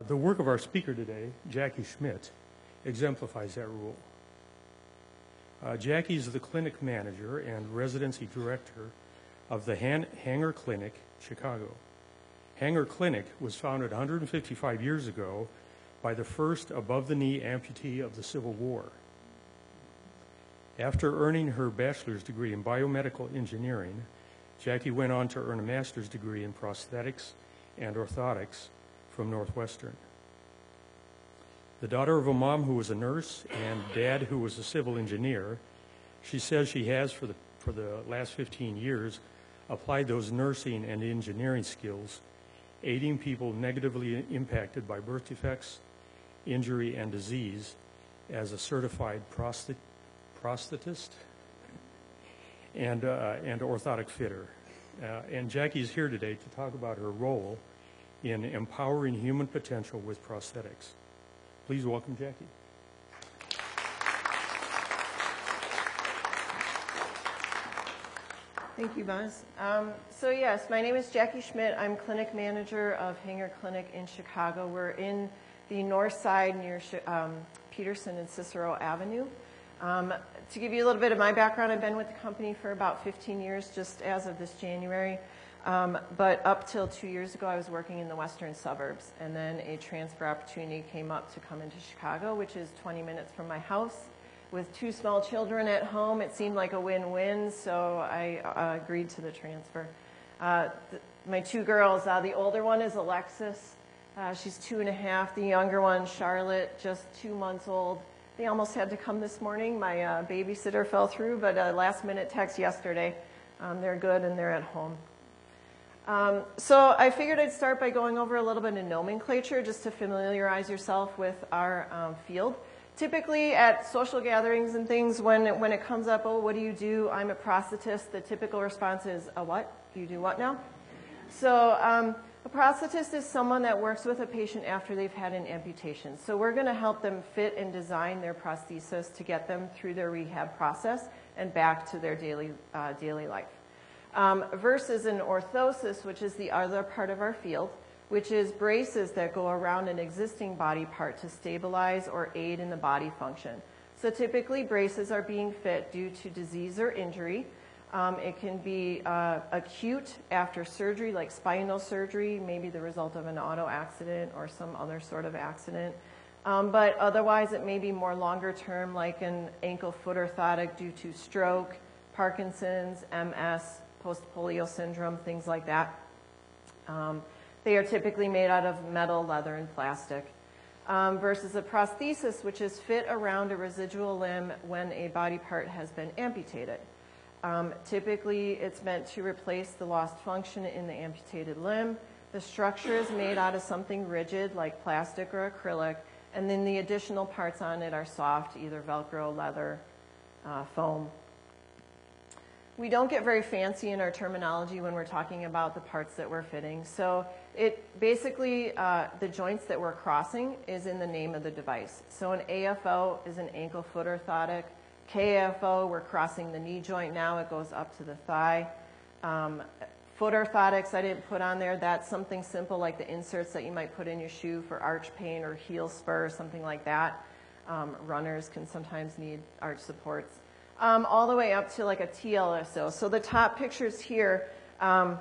The work of our speaker today, Jackie Schmit, exemplifies that rule. Jackie is the clinic manager and residency director of the Hanger Clinic, Chicago. Hanger Clinic was founded 155 years ago by the first above-the-knee amputee of the Civil War. After earning her bachelor's degree in biomedical engineering, Jackie went on to earn a master's degree in prosthetics and orthotics from Northwestern. The daughter of a mom who was a nurse and dad who was a civil engineer, she says she has, for the last 15 years, applied those nursing and engineering skills, aiding people negatively impacted by birth defects, injury, and disease as a certified prosthetist and orthotic fitter. And Jackie's here today to talk about her role in empowering human potential with prosthetics. Please welcome Jackie. Thank you, Buzz. So yes, my name is Jackie Schmit. I'm clinic manager of Hanger Clinic in Chicago. We're in the north side near Peterson and Cicero Avenue. To give you a little bit of my background, I've been with the company for about 15 years, just as of this January. But up till 2 years ago, I was working in the western suburbs. And then a transfer opportunity came up to come into Chicago, which is 20 minutes from my house. With 2 small children at home, it seemed like a win-win, so I agreed to the transfer. My 2 girls, the older one is Alexis. She's 2.5. The younger one, Charlotte, just 2 months old. They almost had to come this morning. My babysitter fell through, but a last-minute text yesterday. They're good and they're at home. So I figured I'd start by going over a little bit of nomenclature just to familiarize yourself with our field. Typically at social gatherings and things, when it comes up, oh, what do you do? I'm a prosthetist. The typical response is, a what? You do what now? So a prosthetist is someone that works with a patient after they've had an amputation. So we're going to help them fit and design their prosthesis to get them through their rehab process and back to their daily life. Versus an orthosis, which is the other part of our field, which is braces that go around an existing body part to stabilize or aid in the body function. So typically braces are being fit due to disease or injury. It can be acute after surgery, like spinal surgery, maybe the result of an auto accident or some other sort of accident. But otherwise it may be more longer term, like an ankle-foot orthotic due to stroke, Parkinson's, MS, post-polio syndrome, things like that. They are typically made out of metal, leather, and plastic. Versus a prosthesis, which is fit around a residual limb when a body part has been amputated. Typically, it's meant to replace the lost function in the amputated limb. The structure is made out of something rigid, like plastic or acrylic, and then the additional parts on it are soft, either Velcro, leather, foam. We don't get very fancy in our terminology when we're talking about the parts that we're fitting. So it basically, the joints that we're crossing is in the name of the device. So an AFO is an ankle-foot orthotic. KAFO, we're crossing the knee joint now. It goes up to the thigh. Foot orthotics I didn't put on there. That's something simple like the inserts that you might put in your shoe for arch pain or heel spur, something like that. Runners can sometimes need arch supports. All the way up to like a TLSO. So the top pictures here, let's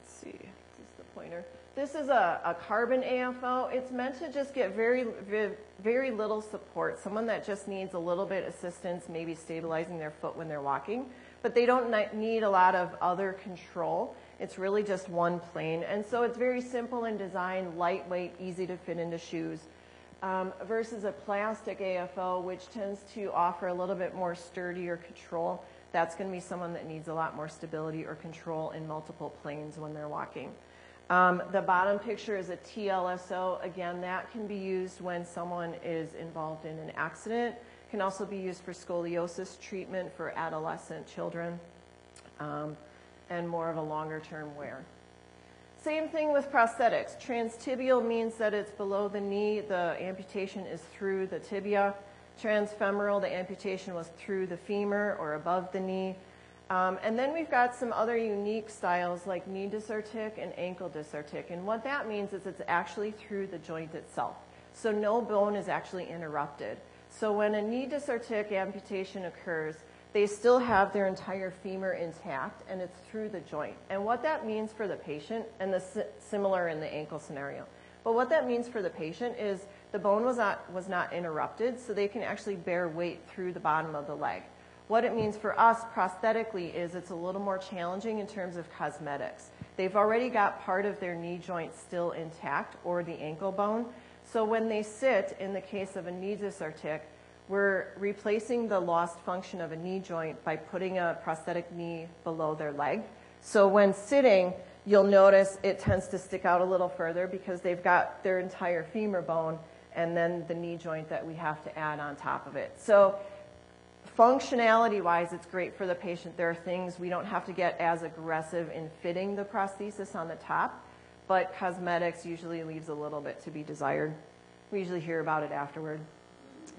see, this is the pointer. This is a carbon AFO. It's meant to just get very, very little support. Someone that just needs a little bit assistance, maybe stabilizing their foot when they're walking, but they don't need a lot of other control. It's really just one plane. And so it's very simple in design, lightweight, easy to fit into shoes. Versus a plastic AFO, which tends to offer a little bit more sturdier control. That's going to be someone that needs a lot more stability or control in multiple planes when they're walking. The bottom picture is a TLSO. Again, that can be used when someone is involved in an accident. It can also be used for scoliosis treatment for adolescent children and more of a longer-term wear. Same thing with prosthetics. Transtibial means that it's below the knee. The amputation is through the tibia. Transfemoral, the amputation was through the femur or above the knee. And then we've got some other unique styles like knee dysartic and ankle dysartic. And what that means is it's actually through the joint itself. So no bone is actually interrupted. So when a knee dysartic amputation occurs, they still have their entire femur intact, and it's through the joint. And what that means for the patient, and similar in the ankle scenario, but what that means for the patient is the bone was not interrupted, so they can actually bear weight through the bottom of the leg. What it means for us prosthetically is it's a little more challenging in terms of cosmetics. They've already got part of their knee joint still intact, or the ankle bone. So when they sit, in the case of a knee dysartic, we're replacing the lost function of a knee joint by putting a prosthetic knee below their leg. So when sitting, you'll notice it tends to stick out a little further because they've got their entire femur bone and then the knee joint that we have to add on top of it. So functionality-wise, it's great for the patient. There are things we don't have to get as aggressive in fitting the prosthesis on the top, but cosmetics usually leaves a little bit to be desired. We usually hear about it afterward.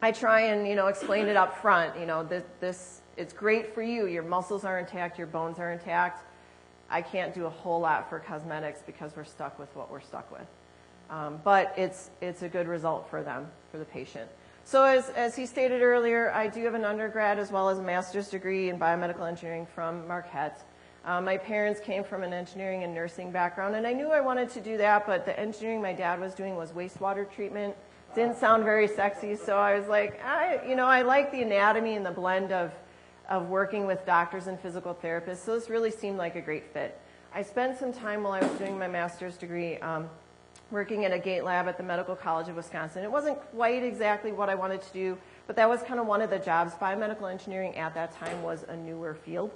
I try and, explain it up front. It's great for you. Your muscles are intact, your bones are intact. I can't do a whole lot for cosmetics because we're stuck with what we're stuck with. But it's a good result for them, for the patient. So as he stated earlier, I do have an undergrad as well as a master's degree in biomedical engineering from Marquette. My parents came from an engineering and nursing background, and I knew I wanted to do that, but the engineering my dad was doing was wastewater treatment. Didn't sound very sexy, so I was like, I like the anatomy and the blend of working with doctors and physical therapists, so this really seemed like a great fit. I spent some time while I was doing my master's degree working at a gait lab at the Medical College of Wisconsin. It wasn't quite exactly what I wanted to do, but that was kind of one of the jobs. Biomedical engineering at that time was a newer field.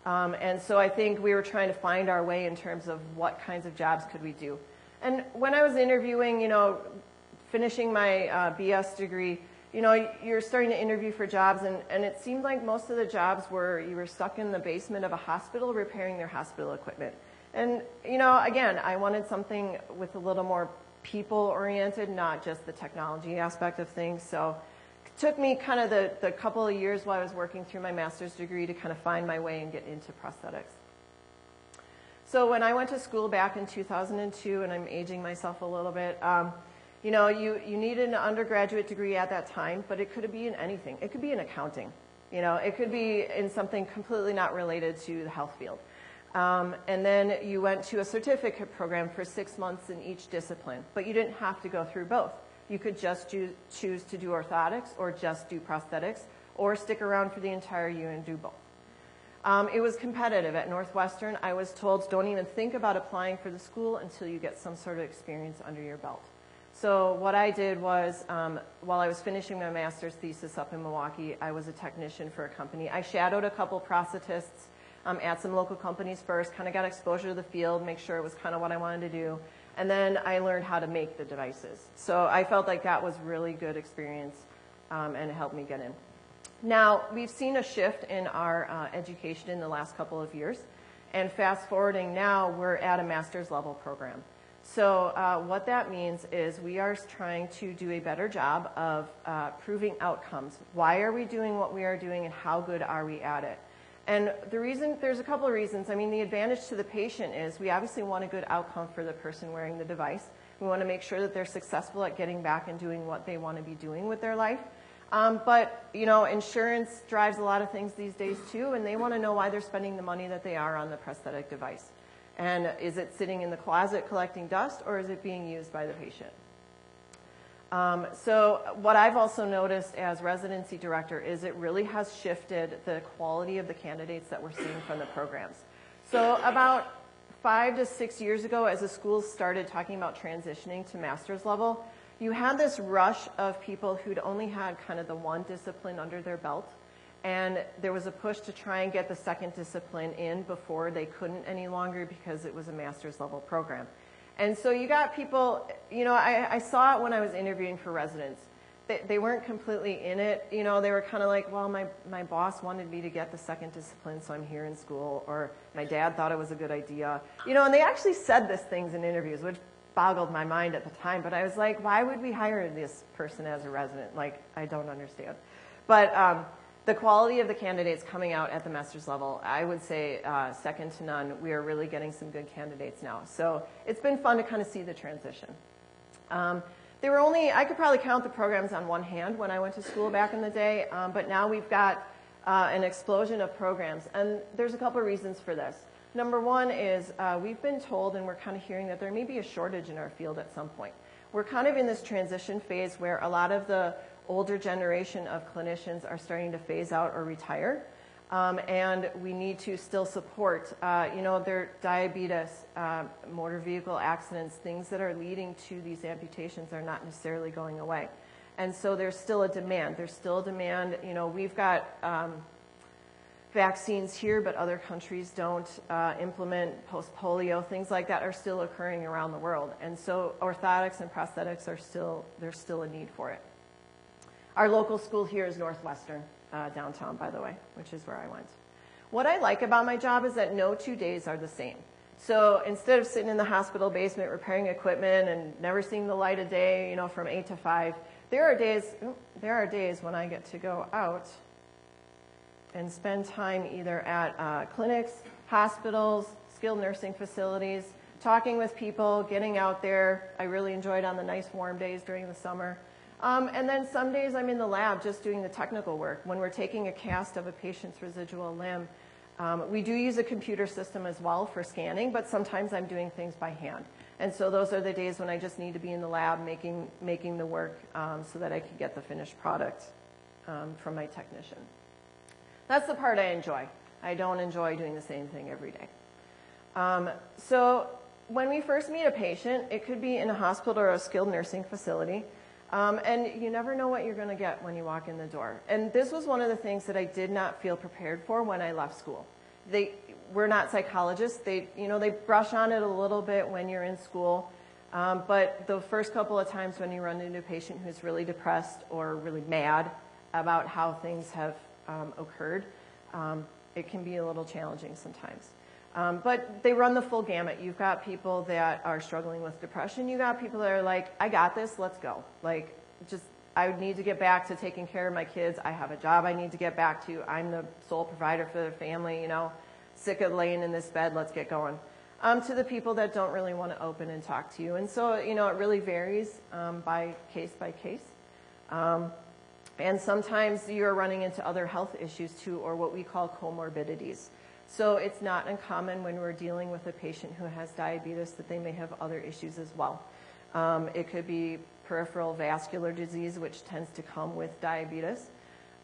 And so I think we were trying to find our way in terms of what kinds of jobs could we do. And when I was interviewing, finishing my BS degree, you're starting to interview for jobs, and it seemed like most of the jobs were you were stuck in the basement of a hospital repairing their hospital equipment. And, again, I wanted something with a little more people-oriented, not just the technology aspect of things. So it took me kind of the couple of years while I was working through my master's degree to kind of find my way and get into prosthetics. So when I went to school back in 2002, and I'm aging myself a little bit, you needed an undergraduate degree at that time, but it could be in anything. It could be in accounting. It could be in something completely not related to the health field. And then you went to a certificate program for 6 months in each discipline, but you didn't have to go through both. You could just choose to do orthotics or just do prosthetics or stick around for the entire year and do both. It was competitive. At Northwestern, I was told, don't even think about applying for the school until you get some sort of experience under your belt. So what I did was, while I was finishing my master's thesis up in Milwaukee, I was a technician for a company. I shadowed a couple prosthetists at some local companies first, kind of got exposure to the field, make sure it was kind of what I wanted to do. And then I learned how to make the devices. So I felt like that was really good experience and it helped me get in. Now, we've seen a shift in our education in the last couple of years. And fast forwarding now, we're at a master's level program. So what that means is we are trying to do a better job of proving outcomes. Why are we doing what we are doing and how good are we at it? And there's a couple of reasons. I mean, the advantage to the patient is we obviously want a good outcome for the person wearing the device. We want to make sure that they're successful at getting back and doing what they want to be doing with their life. But, insurance drives a lot of things these days too, and they want to know why they're spending the money that they are on the prosthetic device. And is it sitting in the closet collecting dust, or is it being used by the patient? So what I've also noticed as residency director is it really has shifted the quality of the candidates that we're seeing from the programs. So about 5 to 6 years ago, as the schools started talking about transitioning to master's level, you had this rush of people who'd only had kind of the one discipline under their belt. And there was a push to try and get the second discipline in before they couldn't any longer because it was a master's level program. And so you got people, I saw it when I was interviewing for residents. They weren't completely in it. They were kind of like, well, my boss wanted me to get the second discipline, so I'm here in school. Or my dad thought it was a good idea. And they actually said these things in interviews, which boggled my mind at the time. But I was like, why would we hire this person as a resident? Like, I don't understand. But, The quality of the candidates coming out at the master's level, I would say second to none. We are really getting some good candidates now. So it's been fun to kind of see the transition. There were only, I could probably count the programs on one hand when I went to school back in the day, but now we've got an explosion of programs. And there's a couple of reasons for this. Number one is we've been told, and we're kind of hearing that there may be a shortage in our field at some point. We're kind of in this transition phase where a lot of the older generation of clinicians are starting to phase out or retire. And we need to still support, their diabetes, motor vehicle accidents, things that are leading to these amputations are not necessarily going away. And so there's still a demand. There's still a demand. We've got vaccines here, but other countries don't implement post-polio. Things like that are still occurring around the world. And so orthotics and prosthetics there's still a need for it. Our local school here is Northwestern, downtown, by the way, which is where I went. What I like about my job is that no 2 days are the same. So instead of sitting in the hospital basement repairing equipment and never seeing the light of day, from 8 to 5, there are days when I get to go out and spend time either at clinics, hospitals, skilled nursing facilities, talking with people, getting out there. I really enjoyed on the nice warm days during the summer. And then some days I'm in the lab just doing the technical work. When we're taking a cast of a patient's residual limb, we do use a computer system as well for scanning, but sometimes I'm doing things by hand. And so those are the days when I just need to be in the lab making the work so that I can get the finished product from my technician. That's the part I enjoy. I don't enjoy doing the same thing every day. So when we first meet a patient, it could be in a hospital or a skilled nursing facility. And you never know what you're going to get when you walk in the door. And this was one of the things that I did not feel prepared for when I left school. We're not psychologists. They brush on it a little bit when you're in school. But the first couple of times when you run into a patient who's really depressed or really mad about how things have occurred, it can be a little challenging sometimes. But they run the full gamut. You've got people that are struggling with depression. You've got people that are like, I got this, let's go. I need to get back to taking care of my kids. I have a job I need to get back to. I'm the sole provider for the family, sick of laying in this bed, let's get going. To the people that don't really want to open and talk to you. And so, it really varies by case. And sometimes you're running into other health issues too, or what we call comorbidities. So it's not uncommon when we're dealing with a patient who has diabetes that they may have other issues as well. It could be peripheral vascular disease, which tends to come with diabetes.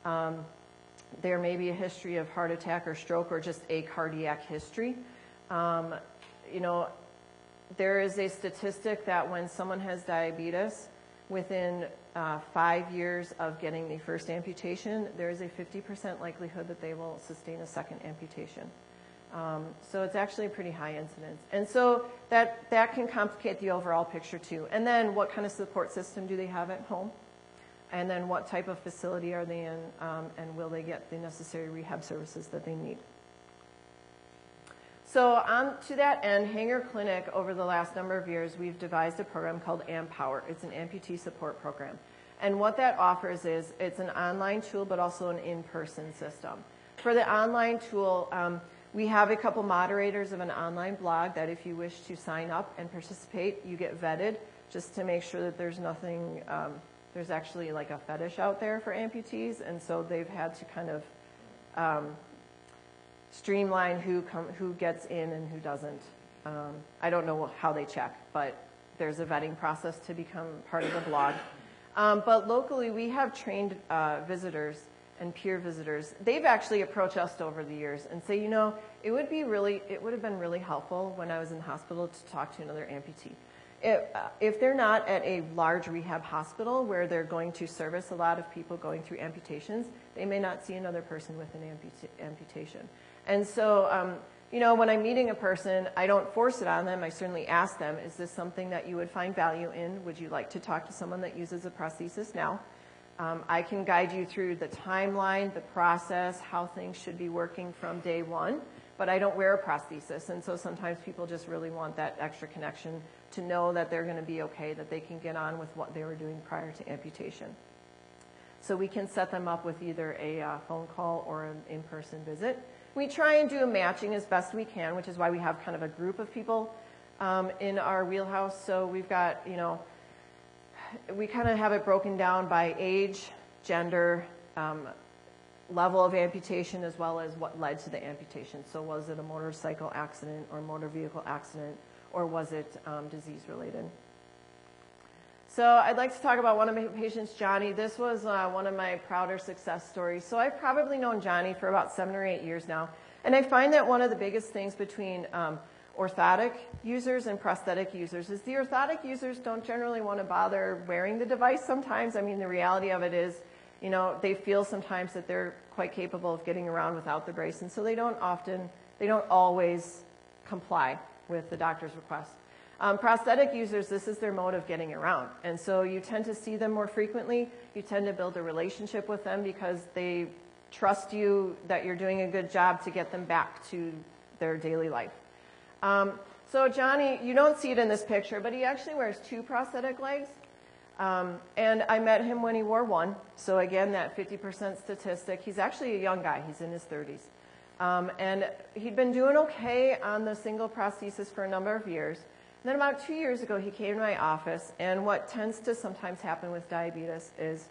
There may be a history of heart attack or stroke or just a cardiac history. There is a statistic that when someone has diabetes, within 5 years of getting the first amputation, there is a 50% likelihood that they will sustain a second amputation. So it's actually a pretty high incidence. And so that can complicate the overall picture too. And then what kind of support system do they have at home? And then what type of facility are they in? And will they get the necessary rehab services that they need? So on to that end, Hanger Clinic, over the last number of years, we've devised a program called AmPower. It's an amputee support program. And what that offers is it's an online tool, but also an in-person system. For the online tool, we have a couple moderators of an online blog that if you wish to sign up and participate, you get vetted just to make sure that there's nothing, there's actually like a fetish out there for amputees. And so they've had to kind of streamline who gets in and who doesn't. I don't know how they check, but there's a vetting process to become part of the blog. But locally, we have trained visitors and peer visitors. They've actually approached us over the years and say, it would have been really helpful when I was in the hospital to talk to another amputee. If they're not at a large rehab hospital where they're going to service a lot of people going through amputations, they may not see another person with an amputation. And so, when I'm meeting a person, I don't force it on them. I certainly ask them, is this something that you would find value in? Would you like to talk to someone that uses a prosthesis now? I can guide you through the timeline, the process, how things should be working from day one, but I don't wear a prosthesis. And so sometimes people just really want that extra connection to know that they're going to be okay, that they can get on with what they were doing prior to amputation. So we can set them up with either a phone call or an in-person visit. We try and do a matching as best we can, which is why we have kind of a group of people in our wheelhouse. So we've got, you know, we kind of have it broken down by age, gender, level of amputation, as well as what led to the amputation. So was it a motorcycle accident or motor vehicle accident, or was it disease related? So I'd like to talk about one of my patients, Johnny. This was one of my prouder success stories. So I've probably known Johnny for about 7 or 8 years now. And I find that one of the biggest things between orthotic users and prosthetic users is the orthotic users don't generally want to bother wearing the device sometimes. I mean, the reality of it is, you know, they feel sometimes that they're quite capable of getting around without the brace. And so they don't always comply with the doctor's request. Prosthetic users, this is their mode of getting around. And so you tend to see them more frequently. You tend to build a relationship with them because they trust you that you're doing a good job to get them back to their daily life. So Johnny, you don't see it in this picture, but he actually wears 2 prosthetic legs. And I met him when he wore 1. So again, that 50% statistic. He's actually a young guy. He's in his 30s. And he'd been doing okay on the single prosthesis for a number of years. And then about 2 years ago, he came to my office, and what tends to sometimes happen with diabetes is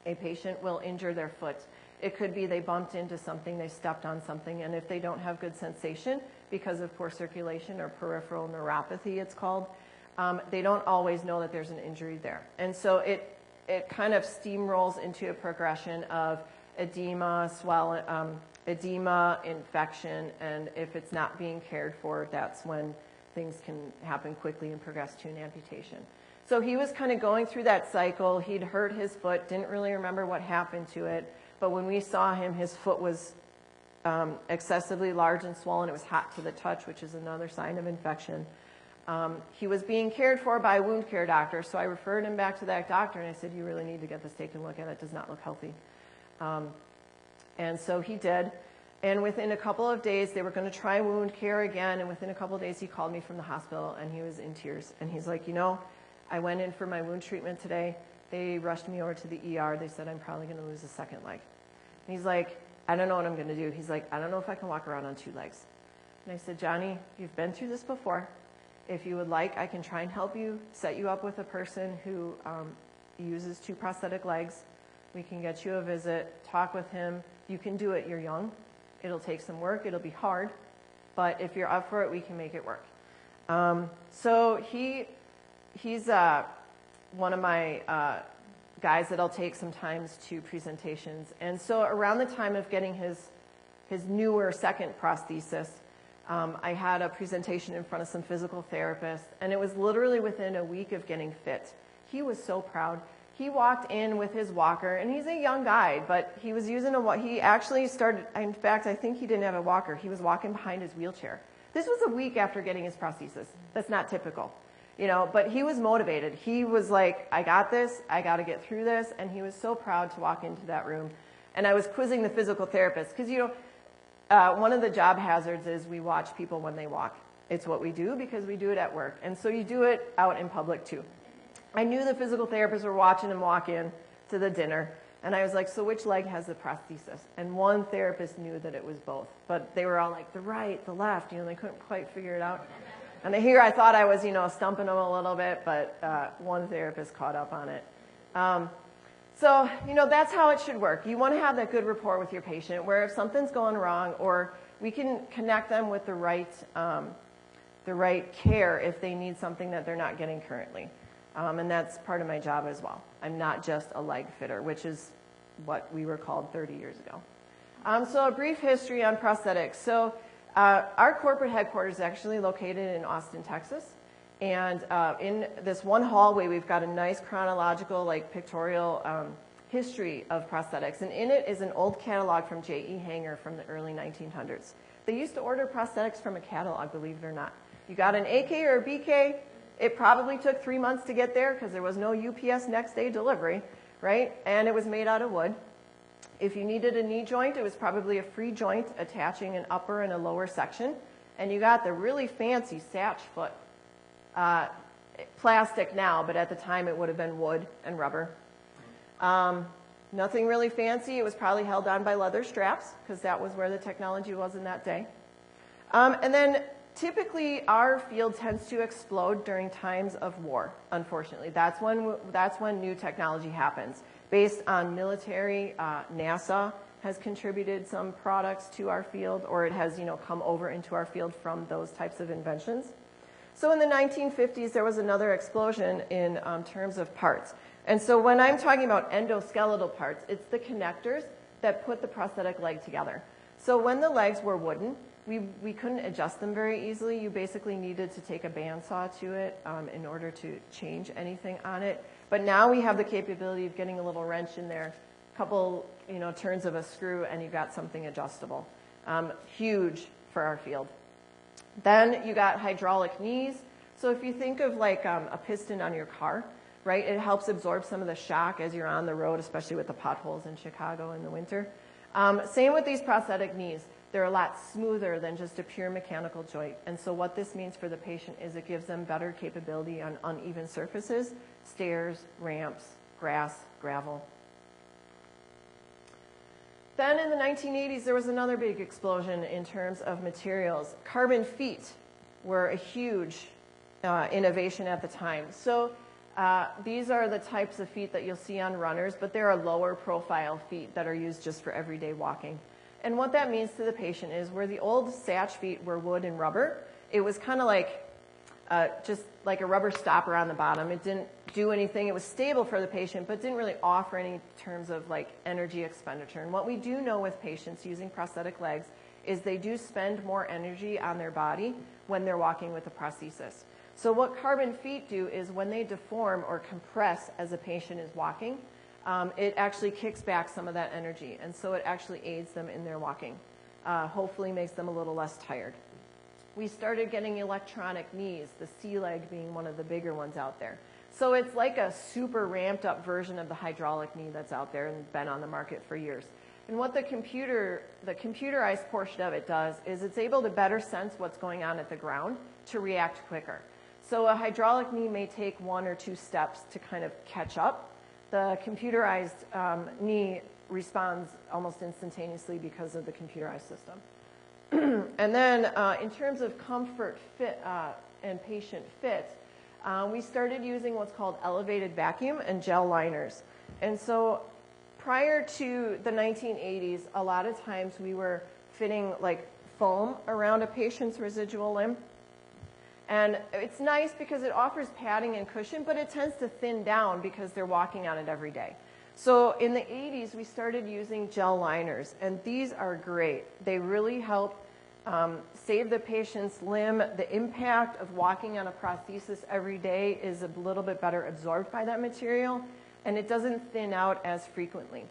a patient will injure their foot. It could be they bumped into something, they stepped on something, and if they don't have good sensation because of poor circulation or peripheral neuropathy, it's called, they don't always know that there's an injury there. And so it kind of steamrolls into a progression of edema, edema, infection, and if it's not being cared for, that's when things can happen quickly and progress to an amputation. So he was kind of going through that cycle. He'd hurt his foot, didn't really remember what happened to it, but when we saw him, his foot was excessively large and swollen. It was hot to the touch, which is another sign of infection. He was being cared for by a wound care doctor, so I referred him back to that doctor, and I said, you really need to get this taken a look at. It does not look healthy. And so he did. And within a couple of days, they were going to try wound care again, and within a couple of days, he called me from the hospital, and he was in tears. And he's like, you know, I went in for my wound treatment today. They rushed me over to the ER. They said I'm probably going to lose a second leg. And he's like, I don't know what I'm going to do. He's like, I don't know if I can walk around on 2 legs. And I said, Johnny, you've been through this before. If you would like, I can try and help you, set you up with a person who uses 2 prosthetic legs. We can get you a visit, talk with him. You can do it. You're young. It'll take some work. It'll be hard. But if you're up for it, we can make it work. So he's one of my guys that I'll take sometimes to presentations. And so around the time of getting his newer second prosthesis, I had a presentation in front of some physical therapists, and it was literally within a week of getting fit. He was so proud. He walked in with his walker, and he's a young guy, but he was using he actually started, in fact, I think he didn't have a walker. He was walking behind his wheelchair. This was a week after getting his prosthesis. That's not typical, you know, but he was motivated. He was like, I got this, I got to get through this, and he was so proud to walk into that room. And I was quizzing the physical therapist, because, you know, one of the job hazards is we watch people when they walk. It's what we do because we do it at work, and so you do it out in public too. I knew the physical therapists were watching him walk in to the dinner, and I was like, so which leg has the prosthesis? And one therapist knew that it was both, but they were all like, the right, the left, you know, they couldn't quite figure it out. And here I thought I was, you know, stumping them a little bit, but one therapist caught up on it. So, you know, that's how it should work. You want to have that good rapport with your patient where if something's going wrong, or we can connect them with the right care if they need something that they're not getting currently. And that's part of my job as well. I'm not just a leg fitter, which is what we were called 30 years ago. So a brief history on prosthetics. So our corporate headquarters is actually located in Austin, Texas. And in this one hallway, we've got a nice chronological, like pictorial history of prosthetics. And in it is an old catalog from J.E. Hanger from the early 1900s. They used to order prosthetics from a catalog, believe it or not. You got an AK or a BK, it probably took 3 months to get there because there was no UPS next day delivery, right? And it was made out of wood. If you needed a knee joint, it was probably a free joint attaching an upper and a lower section. And you got the really fancy Satch foot. Plastic now, but at the time it would have been wood and rubber. Nothing really fancy. It was probably held on by leather straps because that was where the technology was in that day. And then typically our field tends to explode during times of war, unfortunately. That's when new technology happens. Based on military, NASA has contributed some products to our field, or it has come over into our field from those types of inventions. So in the 1950s, there was another explosion in terms of parts. And so when I'm talking about endoskeletal parts, it's the connectors that put the prosthetic leg together. So when the legs were wooden, we couldn't adjust them very easily. You basically needed to take a bandsaw to it in order to change anything on it. But now we have the capability of getting a little wrench in there, a couple turns of a screw, and you've got something adjustable. Huge for our field. Then you got hydraulic knees. So if you think of like a piston on your car, right, it helps absorb some of the shock as you're on the road, especially with the potholes in Chicago in the winter. Same with these prosthetic knees. They're a lot smoother than just a pure mechanical joint. And so what this means for the patient is it gives them better capability on uneven surfaces, stairs, ramps, grass, gravel. Then in the 1980s, there was another big explosion in terms of materials. Carbon feet were a huge innovation at the time. So these are the types of feet that you'll see on runners, but they're a lower profile feet that are used just for everyday walking. And what that means to the patient is where the old Satch feet were wood and rubber, it was kind of like just like a rubber stopper on the bottom. It didn't do anything. It was stable for the patient, but didn't really offer any terms of like energy expenditure. And what we do know with patients using prosthetic legs is they do spend more energy on their body when they're walking with a prosthesis. So what carbon feet do is when they deform or compress as a patient is walking, it actually kicks back some of that energy. And so it actually aids them in their walking. Hopefully makes them a little less tired. We started getting electronic knees, the C-leg being one of the bigger ones out there. So it's like a super ramped up version of the hydraulic knee that's out there and been on the market for years. And what the computerized portion of it does is it's able to better sense what's going on at the ground to react quicker. So a hydraulic knee may take 1 or 2 steps to kind of catch up. The computerized knee responds almost instantaneously because of the computerized system. And then in terms of comfort, fit, and patient fit, we started using what's called elevated vacuum and gel liners. And so prior to the 1980s, a lot of times we were fitting like foam around a patient's residual limb. And it's nice because it offers padding and cushion, but it tends to thin down because they're walking on it every day. So in the 80s, we started using gel liners, and these are great. They really help save the patient's limb. The impact of walking on a prosthesis every day is a little bit better absorbed by that material, and it doesn't thin out as frequently.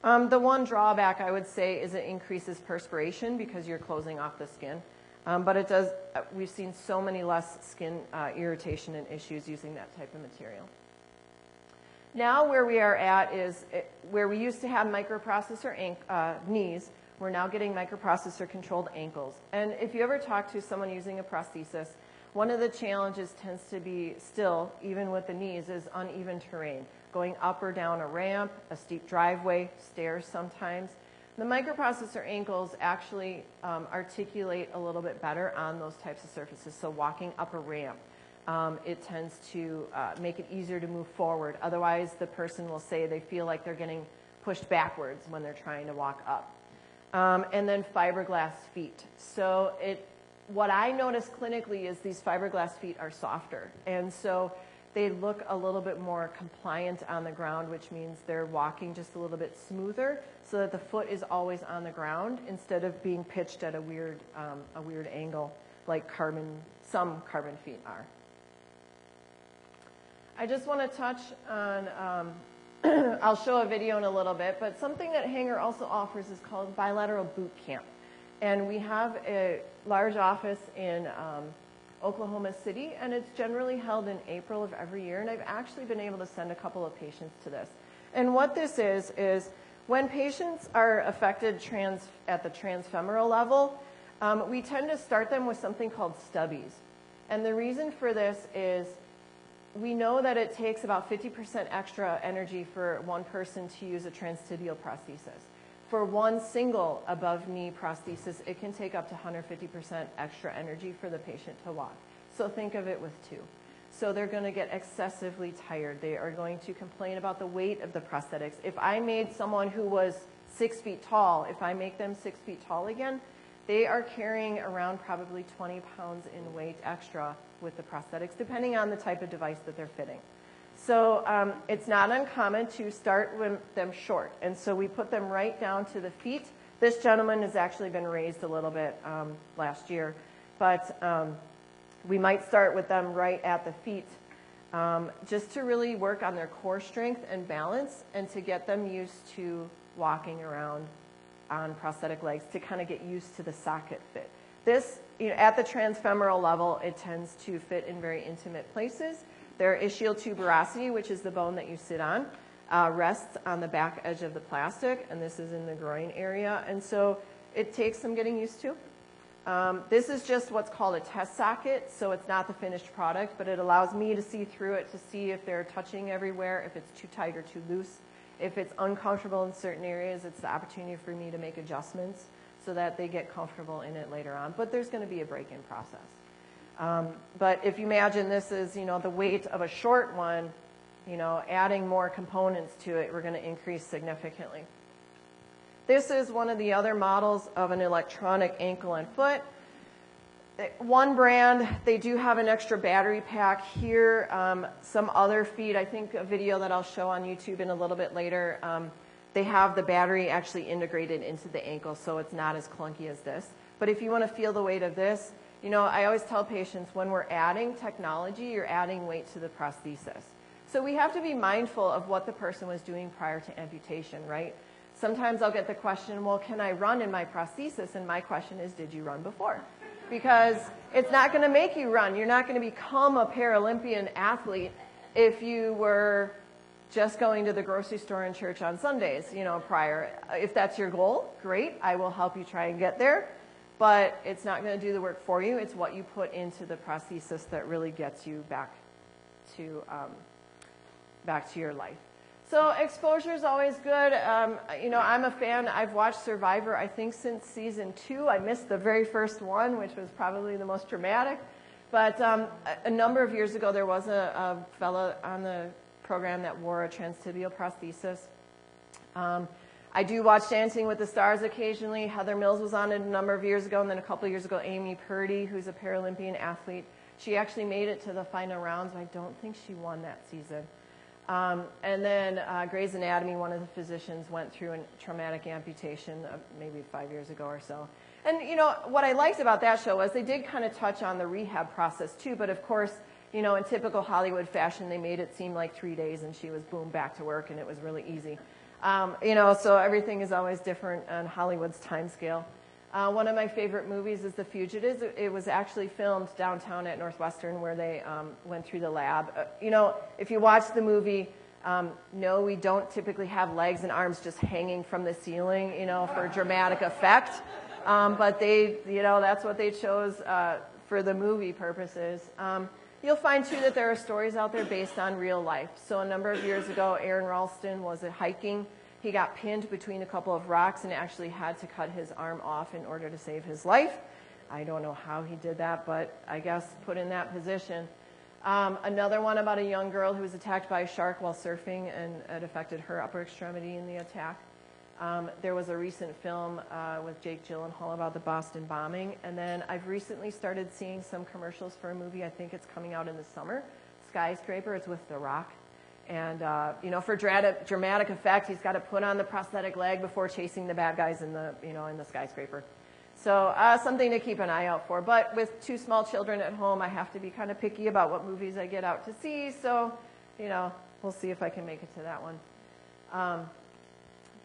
The one drawback I would say is it increases perspiration because you're closing off the skin. But it does, we've seen so many less skin irritation and issues using that type of material. Now where we are at is where we used to have microprocessor knees, we're now getting microprocessor controlled ankles. And if you ever talk to someone using a prosthesis, one of the challenges tends to be still, even with the knees, is uneven terrain. Going up or down a ramp, a steep driveway, stairs sometimes. The microprocessor ankles actually articulate a little bit better on those types of surfaces. So walking up a ramp, it tends to make it easier to move forward. Otherwise, the person will say they feel like they're getting pushed backwards when they're trying to walk up. And then fiberglass feet. So what I notice clinically is these fiberglass feet are softer. And so they look a little bit more compliant on the ground, which means they're walking just a little bit smoother so that the foot is always on the ground instead of being pitched at a weird angle like some carbon feet are. I just want to touch on, I'll show a video in a little bit, but something that Hanger also offers is called Bilateral Boot Camp. And we have a large office in Oklahoma City, and it's generally held in April of every year, and I've actually been able to send a couple of patients to this. And what this is when patients are affected at the transfemoral level, we tend to start them with something called stubbies. And the reason for this is we know that it takes about 50% extra energy for one person to use a transtibial prosthesis. For one single above-knee prosthesis, it can take up to 150% extra energy for the patient to walk. So think of it with two. So they're going to get excessively tired. They are going to complain about the weight of the prosthetics. If I made someone who was 6 feet tall, if I make them 6 feet tall again, they are carrying around probably 20 pounds in weight extra with the prosthetics, depending on the type of device that they're fitting. So it's not uncommon to start with them short. And so we put them right down to the feet. This gentleman has actually been raised a little bit last year. But we might start with them right at the feet just to really work on their core strength and balance and to get them used to walking around on prosthetic legs, to kind of get used to the socket fit. This, at the transfemoral level, it tends to fit in very intimate places. Their ischial tuberosity, which is the bone that you sit on, rests on the back edge of the plastic, and this is in the groin area. And so it takes some getting used to. This is just what's called a test socket, so it's not the finished product, but it allows me to see through it to see if they're touching everywhere, if it's too tight or too loose. If it's uncomfortable in certain areas, it's the opportunity for me to make adjustments so that they get comfortable in it later on. But there's going to be a break-in process. But if you imagine this is, the weight of a short one, adding more components to it, we're going to increase significantly. This is one of the other models of an electronic ankle and foot. One brand, they do have an extra battery pack here. Some other feet, I think a video that I'll show on YouTube in a little bit later, they have the battery actually integrated into the ankle, so it's not as clunky as this. But if you want to feel the weight of this, I always tell patients when we're adding technology, you're adding weight to the prosthesis. So we have to be mindful of what the person was doing prior to amputation, right? Sometimes I'll get the question, well, can I run in my prosthesis? And my question is, did you run before? Because it's not going to make you run. You're not going to become a Paralympian athlete if you were just going to the grocery store and church on Sundays, prior. If that's your goal, great. I will help you try and get there. But it's not going to do the work for you. It's what you put into the prosthesis that really gets you back to your life. So exposure is always good. I'm a fan. I've watched Survivor, I think, since season 2. I missed the very first one, which was probably the most dramatic. But a number of years ago, there was a fellow on the program that wore a transtibial prosthesis. I do watch Dancing with the Stars occasionally. Heather Mills was on it a number of years ago, and then a couple of years ago, Amy Purdy, who's a Paralympian athlete. She actually made it to the final rounds, but I don't think she won that season. And then Grey's Anatomy, one of the physicians went through a traumatic amputation maybe 5 years ago or so. And, what I liked about that show was they did kind of touch on the rehab process too, but of course, in typical Hollywood fashion, they made it seem like 3 days and she was boom, back to work, and it was really easy. So everything is always different on Hollywood's time scale. One of my favorite movies is The Fugitives. It was actually filmed downtown at Northwestern where they went through the lab. If you watch the movie, no, we don't typically have legs and arms just hanging from the ceiling, for dramatic effect. But that's what they chose for the movie purposes. You'll find, too, that there are stories out there based on real life. So a number of years ago, Aaron Ralston was hiking. He got pinned between a couple of rocks and actually had to cut his arm off in order to save his life. I don't know how he did that, but I guess put in that position. Another one about a young girl who was attacked by a shark while surfing, and it affected her upper extremity in the attack. There was a recent film with Jake Gyllenhaal about the Boston bombing. And then I've recently started seeing some commercials for a movie. I think it's coming out in the summer. Skyscraper. It's with The Rock. And, for dramatic effect, he's got to put on the prosthetic leg before chasing the bad guys in the skyscraper. So something to keep an eye out for. But with 2 small children at home, I have to be kind of picky about what movies I get out to see. So, we'll see if I can make it to that one.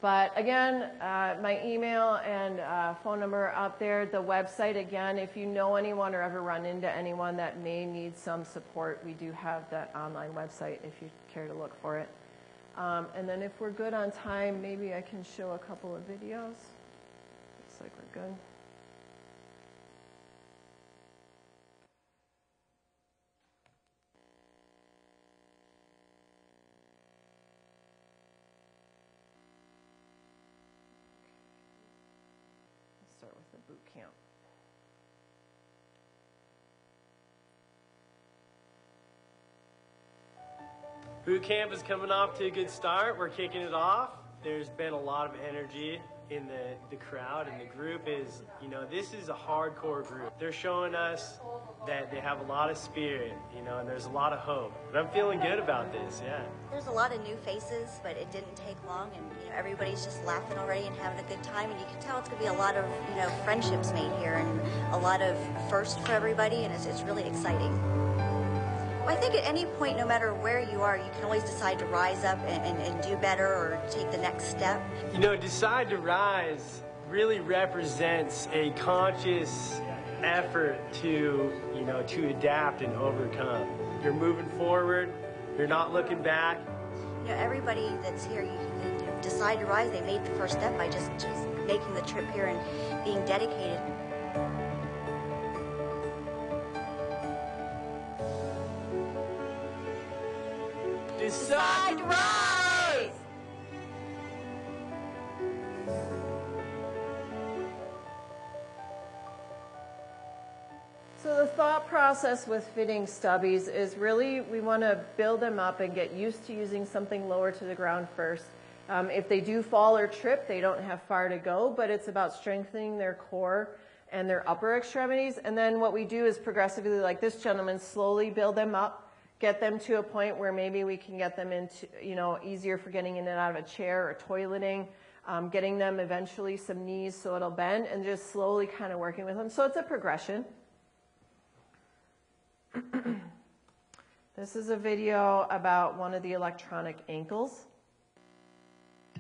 But again, my email and phone number are up there. The website, again, if you know anyone or ever run into anyone that may need some support, we do have that online website if you care to look for it. And then if we're good on time, maybe I can show a couple of videos. Looks like we're good. boot camp. Boot camp is coming off to a good start. We're kicking it off. There's been a lot of energy in the crowd, and the group is, you know, this is a hardcore group. They're showing us that they have a lot of spirit, you know, and there's a lot of hope. But I'm feeling good about this, yeah. There's a lot of new faces, but it didn't take long, and you know, everybody's just laughing already and having a good time, and you can tell it's going to be a lot of, you know, friendships made here and a lot of firsts for everybody, and it's really exciting. Well, I think at any point, no matter where you are, you can always decide to rise up and do better or take the next step. You know, Decide to Rise really represents a conscious effort to, you know, to adapt and overcome. You're moving forward, you're not looking back. You know, everybody that's here, you Decide to Rise, they made the first step by just making the trip here and being dedicated. Decide to Rise! So the thought process with fitting stubbies is really we want to build them up and get used to using something lower to the ground first. If they do fall or trip, they don't have far to go, but it's about strengthening their core and their upper extremities. And then what we do is progressively, like this gentleman, slowly build them up, get them to a point where maybe we can get them into, you know, easier for getting in and out of a chair or toileting, getting them eventually some knees so it'll bend, and just slowly kind of working with them. So it's a progression. This is a video about one of the electronic ankles.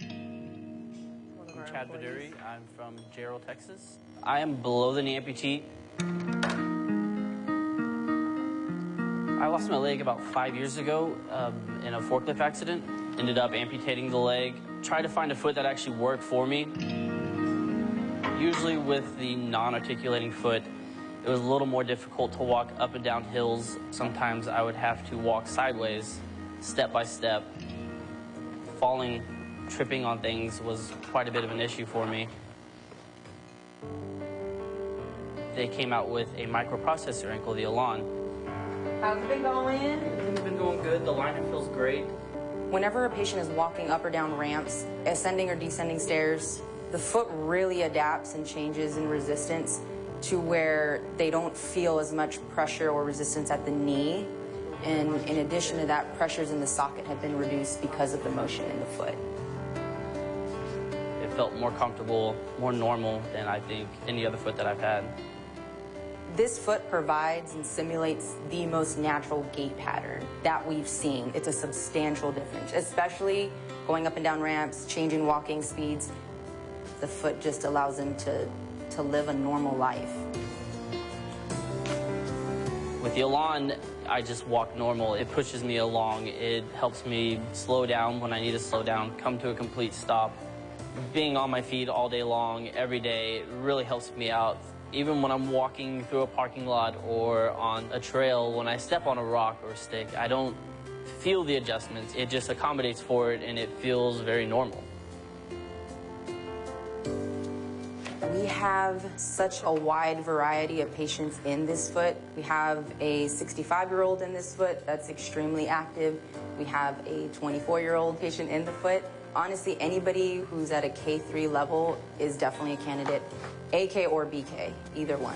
I'm Chad Baduri. I'm from Gerald, Texas. I am below the knee amputee. I lost my leg about 5 years ago in a forklift accident. Ended up amputating the leg. Tried to find a foot that actually worked for me. Usually with the non-articulating foot, it was a little more difficult to walk up and down hills. Sometimes I would have to walk sideways, step by step. Falling, tripping on things was quite a bit of an issue for me. They came out with a microprocessor ankle, the Elan. How's it been going? It's been going good. The alignment feels great. Whenever a patient is walking up or down ramps, ascending or descending stairs, the foot really adapts and changes in resistance to where they don't feel as much pressure or resistance at the knee. And in addition to that, pressures in the socket have been reduced because of the motion in the foot. It felt more comfortable, more normal than I think any other foot that I've had. This foot provides and simulates the most natural gait pattern that we've seen. It's a substantial difference, especially going up and down ramps, changing walking speeds. The foot just allows them to live a normal life. With the Elan, I just walk normal. It pushes me along. It helps me slow down when I need to slow down, come to a complete stop. Being on my feet all day long, every day, really helps me out. Even when I'm walking through a parking lot or on a trail, when I step on a rock or a stick, I don't feel the adjustments. It just accommodates for it, and it feels very normal. We have such a wide variety of patients in this foot. We have a 65-year-old in this foot that's extremely active. We have a 24-year-old patient in the foot. Honestly, anybody who's at a K3 level is definitely a candidate. AK or BK, either one.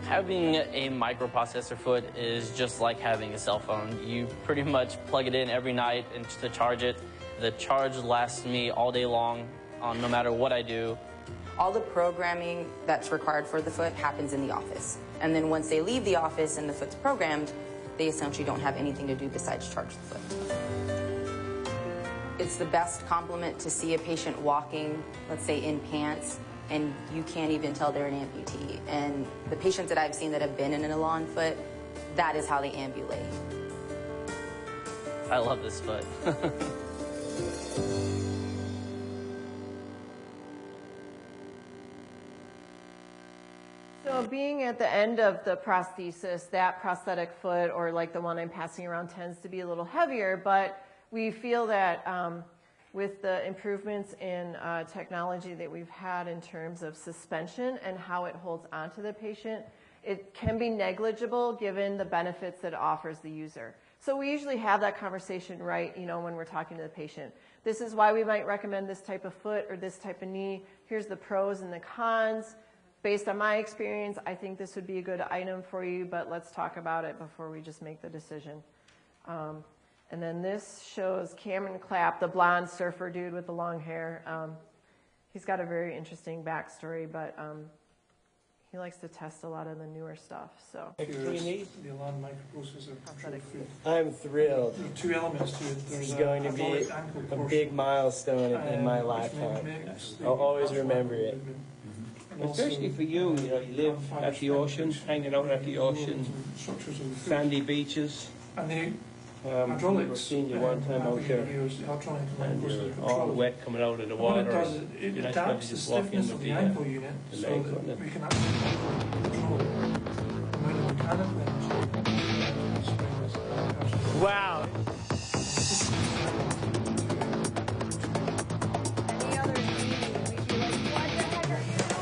Having a microprocessor foot is just like having a cell phone. You pretty much plug it in every night and to charge it. The charge lasts me all day long, no matter what I do. All the programming that's required for the foot happens in the office. And then once they leave the office and the foot's programmed, they essentially don't have anything to do besides charge the foot. It's the best compliment to see a patient walking, let's say in pants, and you can't even tell they're an amputee. And the patients that I've seen that have been in an Elan foot, that is how they ambulate. I love this foot. So being at the end of the prosthesis, that prosthetic foot, or like the one I'm passing around, tends to be a little heavier, but we feel that with the improvements in technology that we've had in terms of suspension and how it holds onto the patient, it can be negligible given the benefits that it offers the user. So we usually have that conversation right, when we're talking to the patient. This is why we might recommend this type of foot or this type of knee. Here's the pros and the cons. Based on my experience, I think this would be a good item for you, but let's talk about it before we just make the decision. And then this shows Cameron Clapp, the blonde surfer dude with the long hair. He's got a very interesting backstory, but he likes to test a lot of the newer stuff. So The Align microprocessor controlled foot. I'm thrilled. There are two elements to it. This is There's going to be hydraulic ankle a portion, big milestone in my which lifetime. makes the I'll always lateral remember ankle it. movement. And also Especially for you, you live at the ocean, hanging out at the ocean, structures of the foot. sandy beaches. And the I've hydraulics. seen you one time out there, Electronic and microprocessor you're control. all wet coming out of the And what it water. does is and it you're not adapts the just walk in stiffness with of the the, ankle unit the so leg, that wouldn't it? we can actually control the amount of mechanical energy. Wow. any other meeting, we'd be like, what the heck are you doing? That's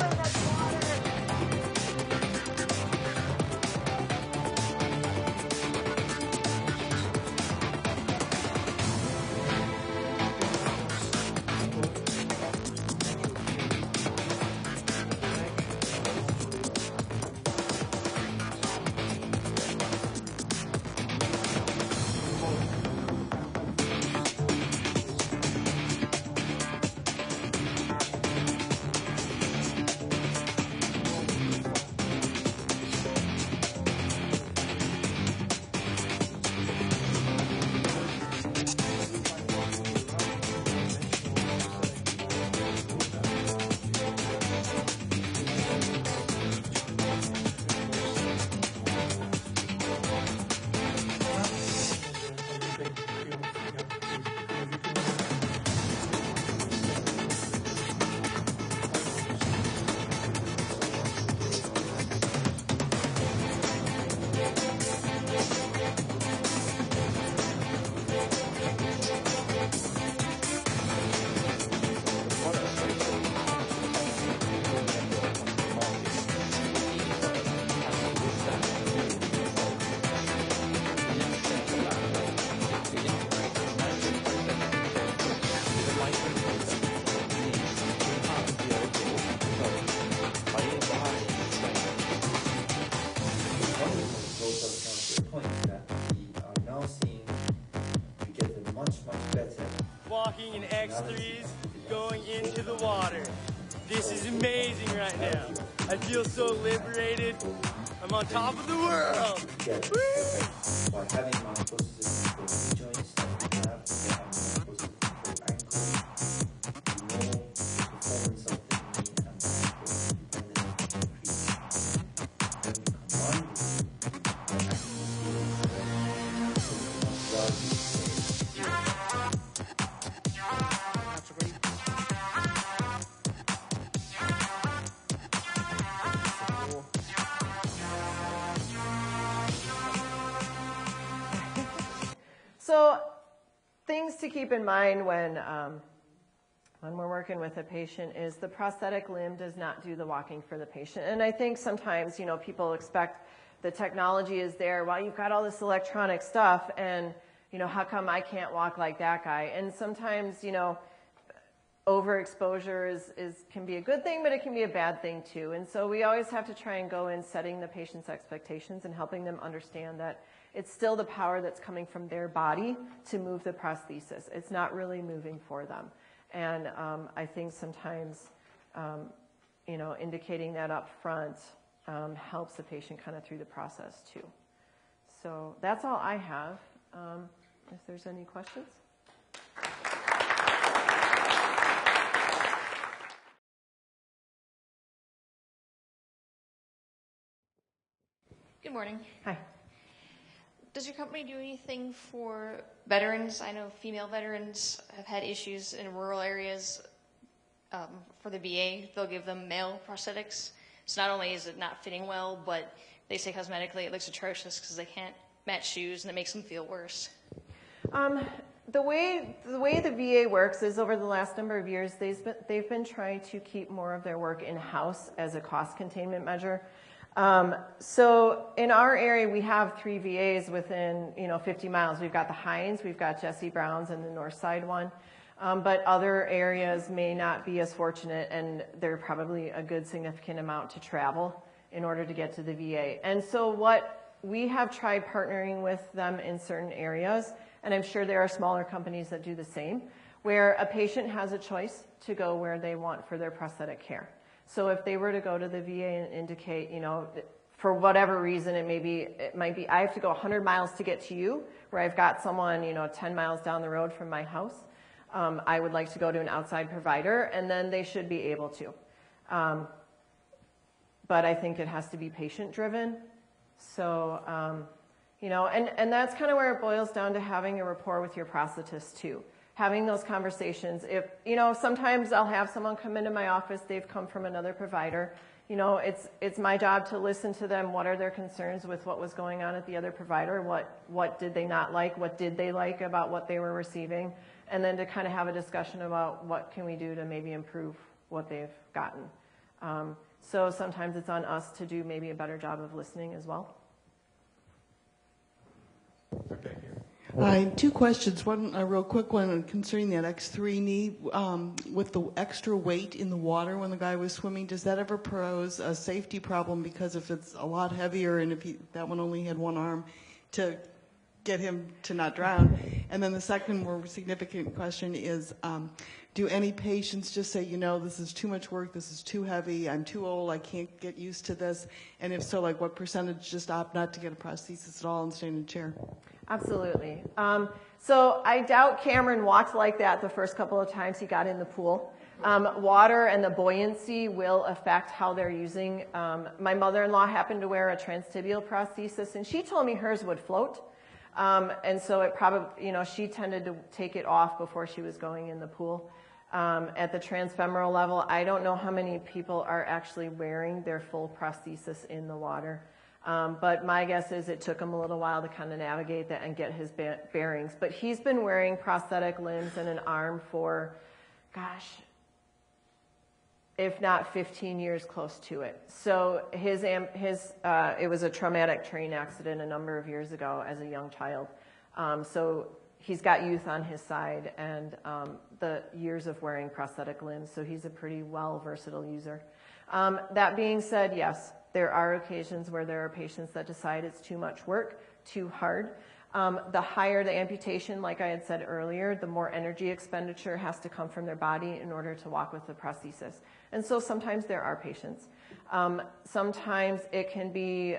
water. Walking in X3s, going into the water. This is amazing right now. I feel so liberated. I'm on top of the world. Woo! By having my prosthesis for knee joints that we have, we have my prosthesis for ankle, the more performance of the knee and the ankle independently increase. When we combine this, we actually see So things to keep in mind when we're working with a patient is the prosthetic limb does not do the walking for the patient. And I think sometimes, people expect the technology is there. Well, you've got all this electronic stuff and, how come I can't walk like that guy? And sometimes, overexposure can be a good thing, but it can be a bad thing too. And so we always have to try and go in setting the patient's expectations and helping them understand that it's still the power that's coming from their body to move the prosthesis. It's not really moving for them. And I think sometimes, indicating that up front helps the patient kind of through the process too. So that's all I have. If there's any questions? Good morning. Hi. Does your company do anything for veterans? I know female veterans have had issues in rural areas. For the VA, they'll give them male prosthetics. So not only is it not fitting well, but they say cosmetically it looks atrocious because they can't match shoes and it makes them feel worse. The way the VA works is over the last number of years, they've been trying to keep more of their work in-house as a cost containment measure. So in our area, we have 3 VAs within 50 miles. We've got the Hines, we've got Jesse Brown's, and the North Side one. But other areas may not be as fortunate, and they're probably a good significant amount to travel in order to get to the VA. And so what we have tried partnering with them in certain areas, and I'm sure there are smaller companies that do the same, where a patient has a choice to go where they want for their prosthetic care. So if they were to go to the VA and indicate, for whatever reason, it might be, I have to go 100 miles to get to you, where I've got someone, 10 miles down the road from my house. I would like to go to an outside provider, and then they should be able to. But I think it has to be patient-driven. So, and that's kind of where it boils down to having a rapport with your prosthetist, too. Having those conversations. If, sometimes I'll have someone come into my office, they've come from another provider. It's my job to listen to them. What are their concerns with what was going on at the other provider? What did they not like? What did they like about what they were receiving? And then to kind of have a discussion about what can we do to maybe improve what they've gotten. So sometimes it's on us to do maybe a better job of listening as well. Right back here. I have 2 questions. One, a real quick one concerning that X3 knee. With the extra weight in the water when the guy was swimming, does that ever pose a safety problem? Because if it's a lot heavier and if that one only had one arm to get him to not drown. And then the second more significant question is, do any patients just say, this is too much work, this is too heavy, I'm too old, I can't get used to this? And if so, what percentage just opt not to get a prosthesis at all and stay in a chair? Absolutely. So I doubt Cameron walked like that the first couple of times he got in the pool. Water and the buoyancy will affect how they're using. My mother-in-law happened to wear a transtibial prosthesis, and she told me hers would float. And so it probably, she tended to take it off before she was going in the pool. At the transfemoral level, I don't know how many people are actually wearing their full prosthesis in the water. But my guess is it took him a little while to kind of navigate that and get his bearings. But he's been wearing prosthetic limbs and an arm for, if not 15 years, close to it. So it was a traumatic train accident a number of years ago as a young child. So he's got youth on his side and the years of wearing prosthetic limbs. So he's a pretty versatile user. That being said, yes, there are occasions where there are patients that decide it's too much work, too hard. The higher the amputation, like I had said earlier, the more energy expenditure has to come from their body in order to walk with the prosthesis. And so sometimes there are patients. Sometimes it can be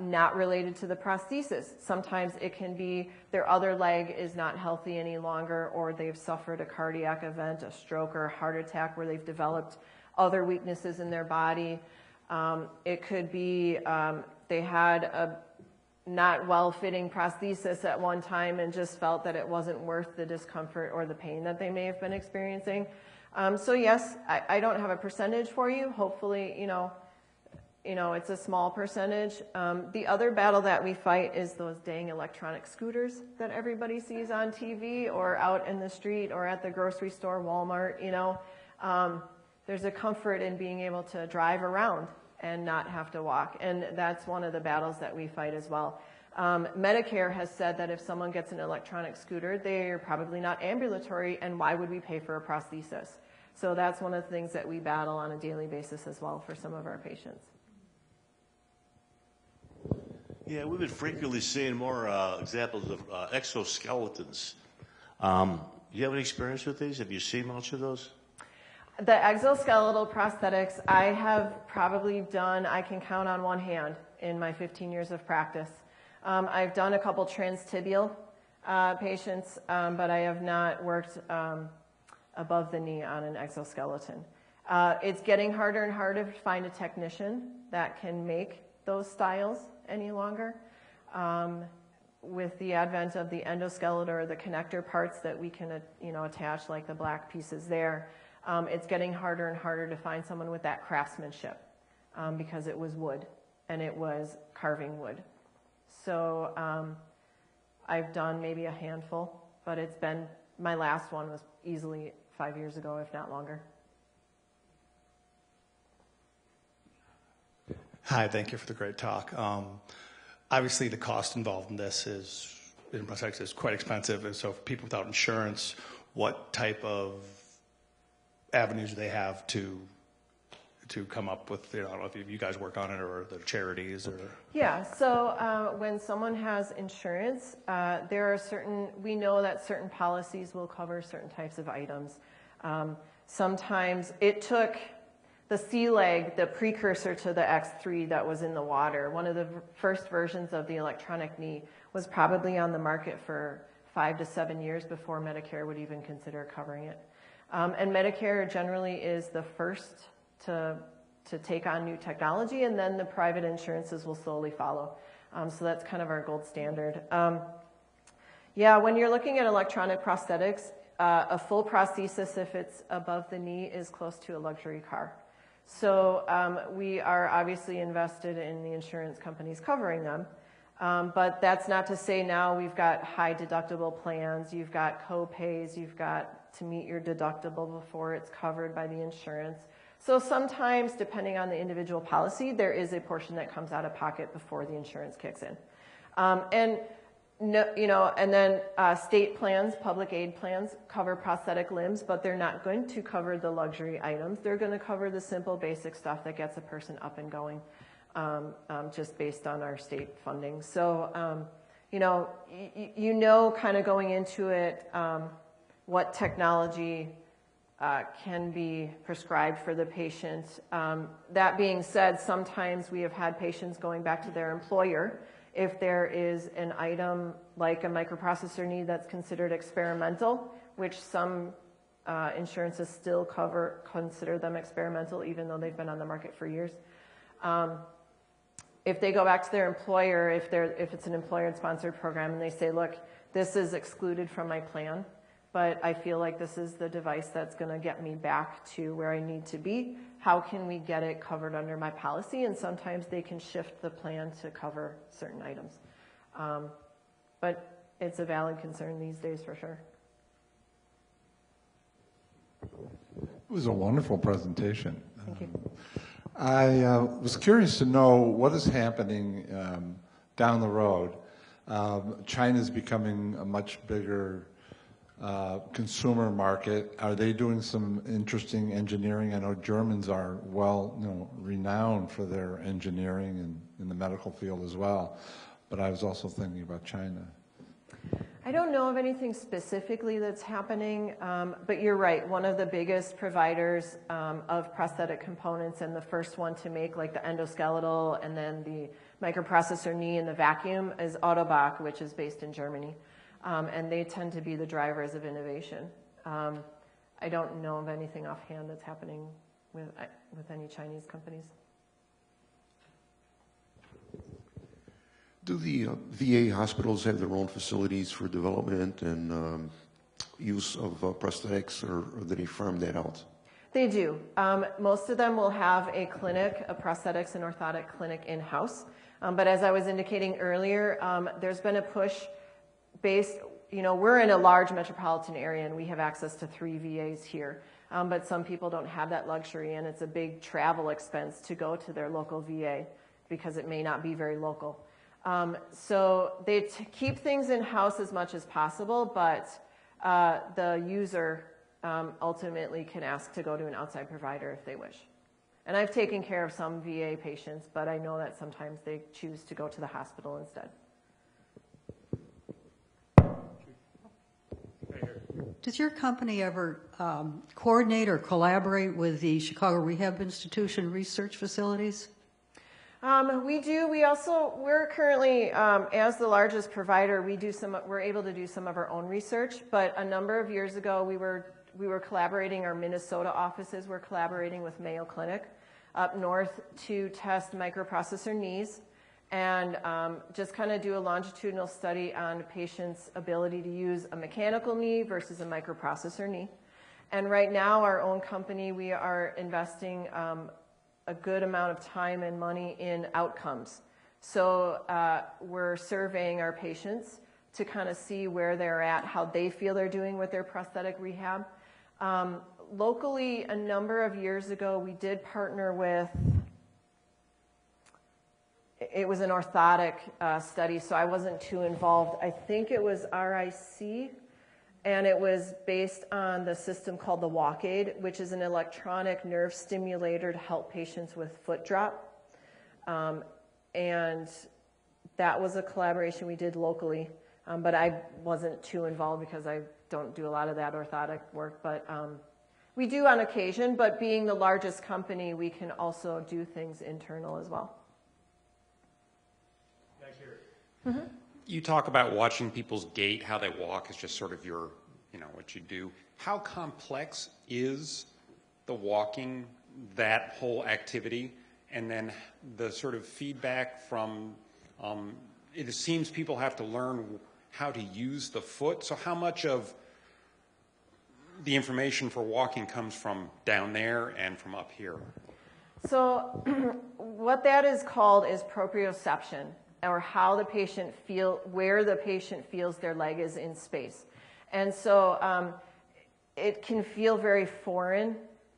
not related to the prosthesis. Sometimes it can be their other leg is not healthy any longer, or they've suffered a cardiac event, a stroke, or a heart attack where they've developed other weaknesses in their body. It could be they had a not well-fitting prosthesis at one time and just felt that it wasn't worth the discomfort or the pain that they may have been experiencing. So yes, I don't have a percentage for you. Hopefully, it's a small percentage. The other battle that we fight is those dang electronic scooters that everybody sees on TV or out in the street or at the grocery store, Walmart. There's a comfort in being able to drive around and not have to walk. And that's one of the battles that we fight as well. Medicare has said that if someone gets an electronic scooter, they're probably not ambulatory, and why would we pay for a prosthesis? So that's one of the things that we battle on a daily basis as well for some of our patients. Yeah, we've been frequently seeing more examples of exoskeletons. Do you have any experience with these? Have you seen much of those? The exoskeletal prosthetics, I have probably done, I can count on one hand in my 15 years of practice. I've done a couple transtibial patients, but I have not worked above the knee on an exoskeleton. It's getting harder and harder to find a technician that can make those styles any longer. With the advent of the endoskeleton or the connector parts that we can attach, like the black pieces there, it's getting harder and harder to find someone with that craftsmanship because it was wood and it was carving wood. So I've done maybe a handful but it's been, my last one was easily 5 years ago, if not longer. Hi, thank you for the great talk. Obviously, the cost involved in this in prosthetics is quite expensive, and so for people without insurance, what type of avenues do they have to come up with, I don't know if you guys work on it or the charities or? Yeah, so when someone has insurance, there are we know that certain policies will cover certain types of items. Sometimes it took the sea leg, the precursor to the X3 that was in the water. One of the first versions of the electronic knee was probably on the market for 5 to 7 years before Medicare would even consider covering it. And Medicare generally is the first to take on new technology, and then the private insurances will slowly follow. So that's kind of our gold standard. Yeah, when you're looking at electronic prosthetics, a full prosthesis, if it's above the knee, is close to a luxury car. So we are obviously invested in the insurance companies covering them. But that's not to say now we've got high deductible plans, you've got co-pays, you've got to meet your deductible before it's covered by the insurance. So sometimes, depending on the individual policy, there is a portion that comes out of pocket before the insurance kicks in. And then state plans, public aid plans cover prosthetic limbs, but they're not going to cover the luxury items. They're going to cover the simple, basic stuff that gets a person up and going, just based on our state funding. So, kind of going into it, what technology can be prescribed for the patient. That being said, sometimes we have had patients going back to their employer if there is an item like a microprocessor knee that's considered experimental, which some insurances still consider them experimental even though they've been on the market for years. If they go back to their employer, if it's an employer-sponsored program and they say, look, this is excluded from my plan, but I feel like this is the device that's going to get me back to where I need to be. How can we get it covered under my policy? And sometimes they can shift the plan to cover certain items. But it's a valid concern these days for sure. It was a wonderful presentation. Thank you. I was curious to know what is happening down the road. China's becoming a much bigger consumer market. Are they doing some interesting engineering? I know Germans are renowned for their engineering and in the medical field as well. But I was also thinking about China. I don't know of anything specifically that's happening, but you're right. One of the biggest providers of prosthetic components and the first one to make like the endoskeletal and then the microprocessor knee and the vacuum is Autobach, which is based in Germany. And they tend to be the drivers of innovation. I don't know of anything offhand that's happening with any Chinese companies. Do the VA hospitals have their own facilities for development and use of prosthetics, or do they farm that out? They do. Most of them will have a clinic, a prosthetics and orthotic clinic in-house. But as I was indicating earlier, there's been a push based, we're in a large metropolitan area and we have access to 3 VAs here. But some people don't have that luxury and it's a big travel expense to go to their local VA because it may not be very local. So they keep things in-house as much as possible, but the user ultimately can ask to go to an outside provider if they wish. And I've taken care of some VA patients, but I know that sometimes they choose to go to the hospital instead. Does your company ever coordinate or collaborate with the Chicago Rehab Institution research facilities? We do. We're currently, as the largest provider, we're able to do some of our own research, but a number of years ago we were collaborating, our Minnesota offices were collaborating with Mayo Clinic up north to test microprocessor knees and just kind of do a longitudinal study on patients' ability to use a mechanical knee versus a microprocessor knee. And right now, our own company, we are investing a good amount of time and money in outcomes. So we're surveying our patients to kind of see where they're at, how they feel they're doing with their prosthetic rehab. Locally, a number of years ago, we did partner with, it was an orthotic study, so I wasn't too involved. I think it was RIC, and it was based on the system called the WalkAid, which is an electronic nerve stimulator to help patients with foot drop. And that was a collaboration we did locally, but I wasn't too involved because I don't do a lot of that orthotic work, but we do on occasion, but being the largest company, we can also do things internal as well. Back here. You talk about watching people's gait, how they walk is just sort of your, what you do. How complex is the walking, that whole activity? And then the sort of feedback from, it seems people have to learn how to use the foot. So how much of the information for walking comes from down there and from up here? So what that is called is proprioception, or how the patient where the patient feels their leg is in space. And so it can feel very foreign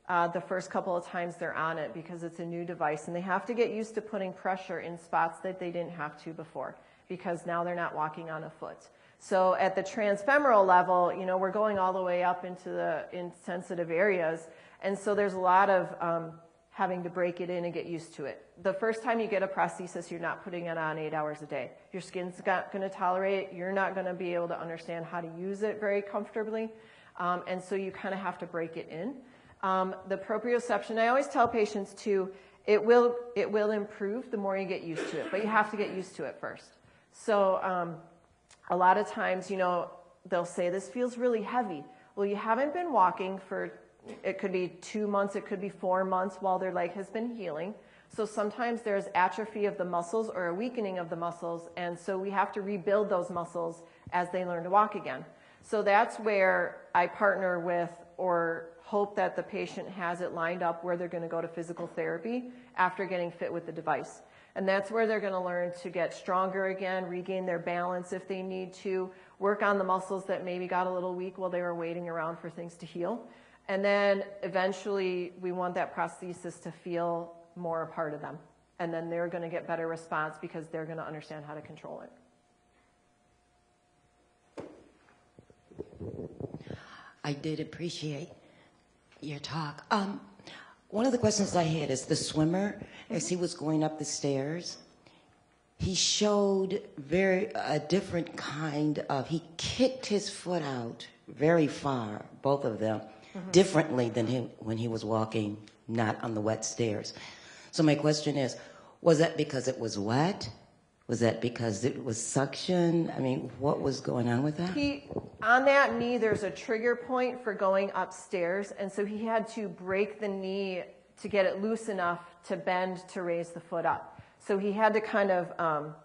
the first couple of times they're on it because it's a new device, and they have to get used to putting pressure in spots that they didn't have to before, because now they're not walking on a foot. So at the transfemoral level, we're going all the way up into the insensitive areas, and so there's a lot of having to break it in and get used to it. The first time you get a prosthesis, you're not putting it on 8 hours a day. Your skin's not going to tolerate it. You're not going to be able to understand how to use it very comfortably, and so you kind of have to break it in. The proprioception, I always tell patients too, it will improve the more you get used to it, but you have to get used to it first. So a lot of times, they'll say, this feels really heavy. Well, you haven't been walking for, it could be 2 months, it could be 4 months while their leg has been healing. So sometimes there's atrophy of the muscles or a weakening of the muscles, and so we have to rebuild those muscles as they learn to walk again. So that's where I partner with, or hope that the patient has it lined up where they're going to go to physical therapy after getting fit with the device. And that's where they're going to learn to get stronger again, regain their balance if they need to, work on the muscles that maybe got a little weak while they were waiting around for things to heal. And then eventually we want that prosthesis to feel more a part of them. And then they're going to get better response because they're going to understand how to control it. I did appreciate your talk. One of the questions I had is the swimmer, as he was going up the stairs, he showed a different kind of, he kicked his foot out very far, both of them, differently than when he was walking not on the wet stairs. So my question is, was that because it was wet? Was that because it was suction? I mean, what was going on with that? On that knee, there's a trigger point for going upstairs, and so he had to break the knee to get it loose enough to bend to raise the foot up. So he had to kind of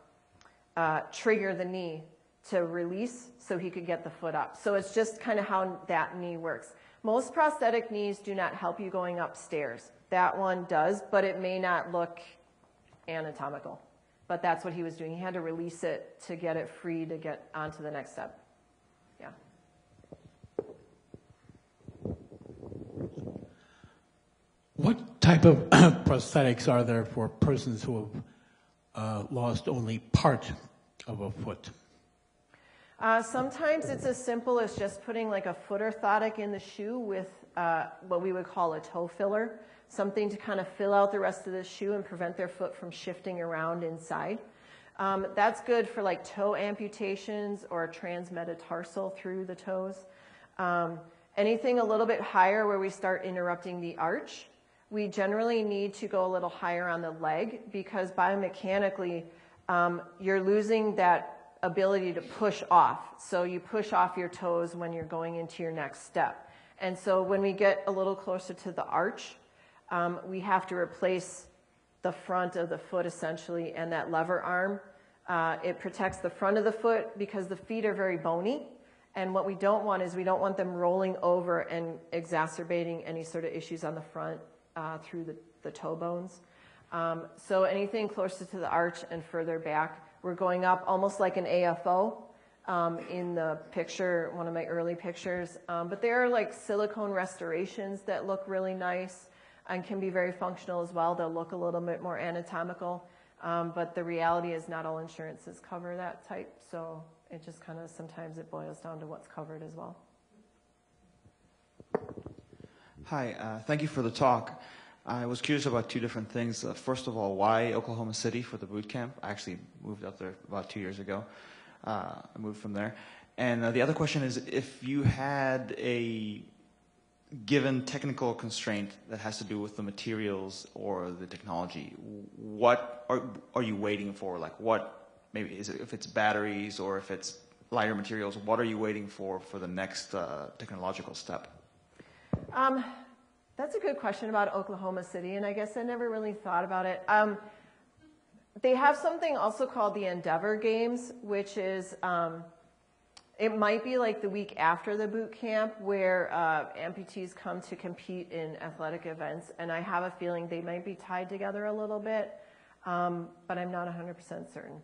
trigger the knee to release so he could get the foot up. So it's just kind of how that knee works. Most prosthetic knees do not help you going upstairs. That one does, but it may not look anatomical. But that's what he was doing. He had to release it to get it free to get onto the next step. Yeah. What type of prosthetics are there for persons who have lost only part of a foot? Sometimes it's as simple as just putting like a foot orthotic in the shoe with what we would call a toe filler, something to kind of fill out the rest of the shoe and prevent their foot from shifting around inside. That's good for like toe amputations or transmetatarsal through the toes. Anything a little bit higher where we start interrupting the arch, we generally need to go a little higher on the leg because biomechanically you're losing that ability to push off. So you push off your toes when you're going into your next step. And so when we get a little closer to the arch, we have to replace the front of the foot essentially and that lever arm. It protects the front of the foot because the feet are very bony. And what we don't want is we don't want them rolling over and exacerbating any sort of issues on the front through the toe bones. So anything closer to the arch and further back, we're going up almost like an AFO in the picture, one of my early pictures. But there are like silicone restorations that look really nice and can be very functional as well. They'll look a little bit more anatomical. But the reality is not all insurances cover that type. So it just kind of, sometimes it boils down to what's covered as well. Hi, thank you for the talk. I was curious about two different things. First of all, why Oklahoma City for the boot camp? I actually moved up there about 2 years ago. I moved from there. And the other question is, if you had a given technical constraint that has to do with the materials or the technology, what are you waiting for? Like what, maybe is it, if it's batteries or if it's lighter materials, what are you waiting for the next technological step? That's a good question about Oklahoma City, and I guess I never really thought about it. They have something also called the Endeavor Games, which is, it might be like the week after the boot camp where amputees come to compete in athletic events, and I have a feeling they might be tied together a little bit, but I'm not 100% certain.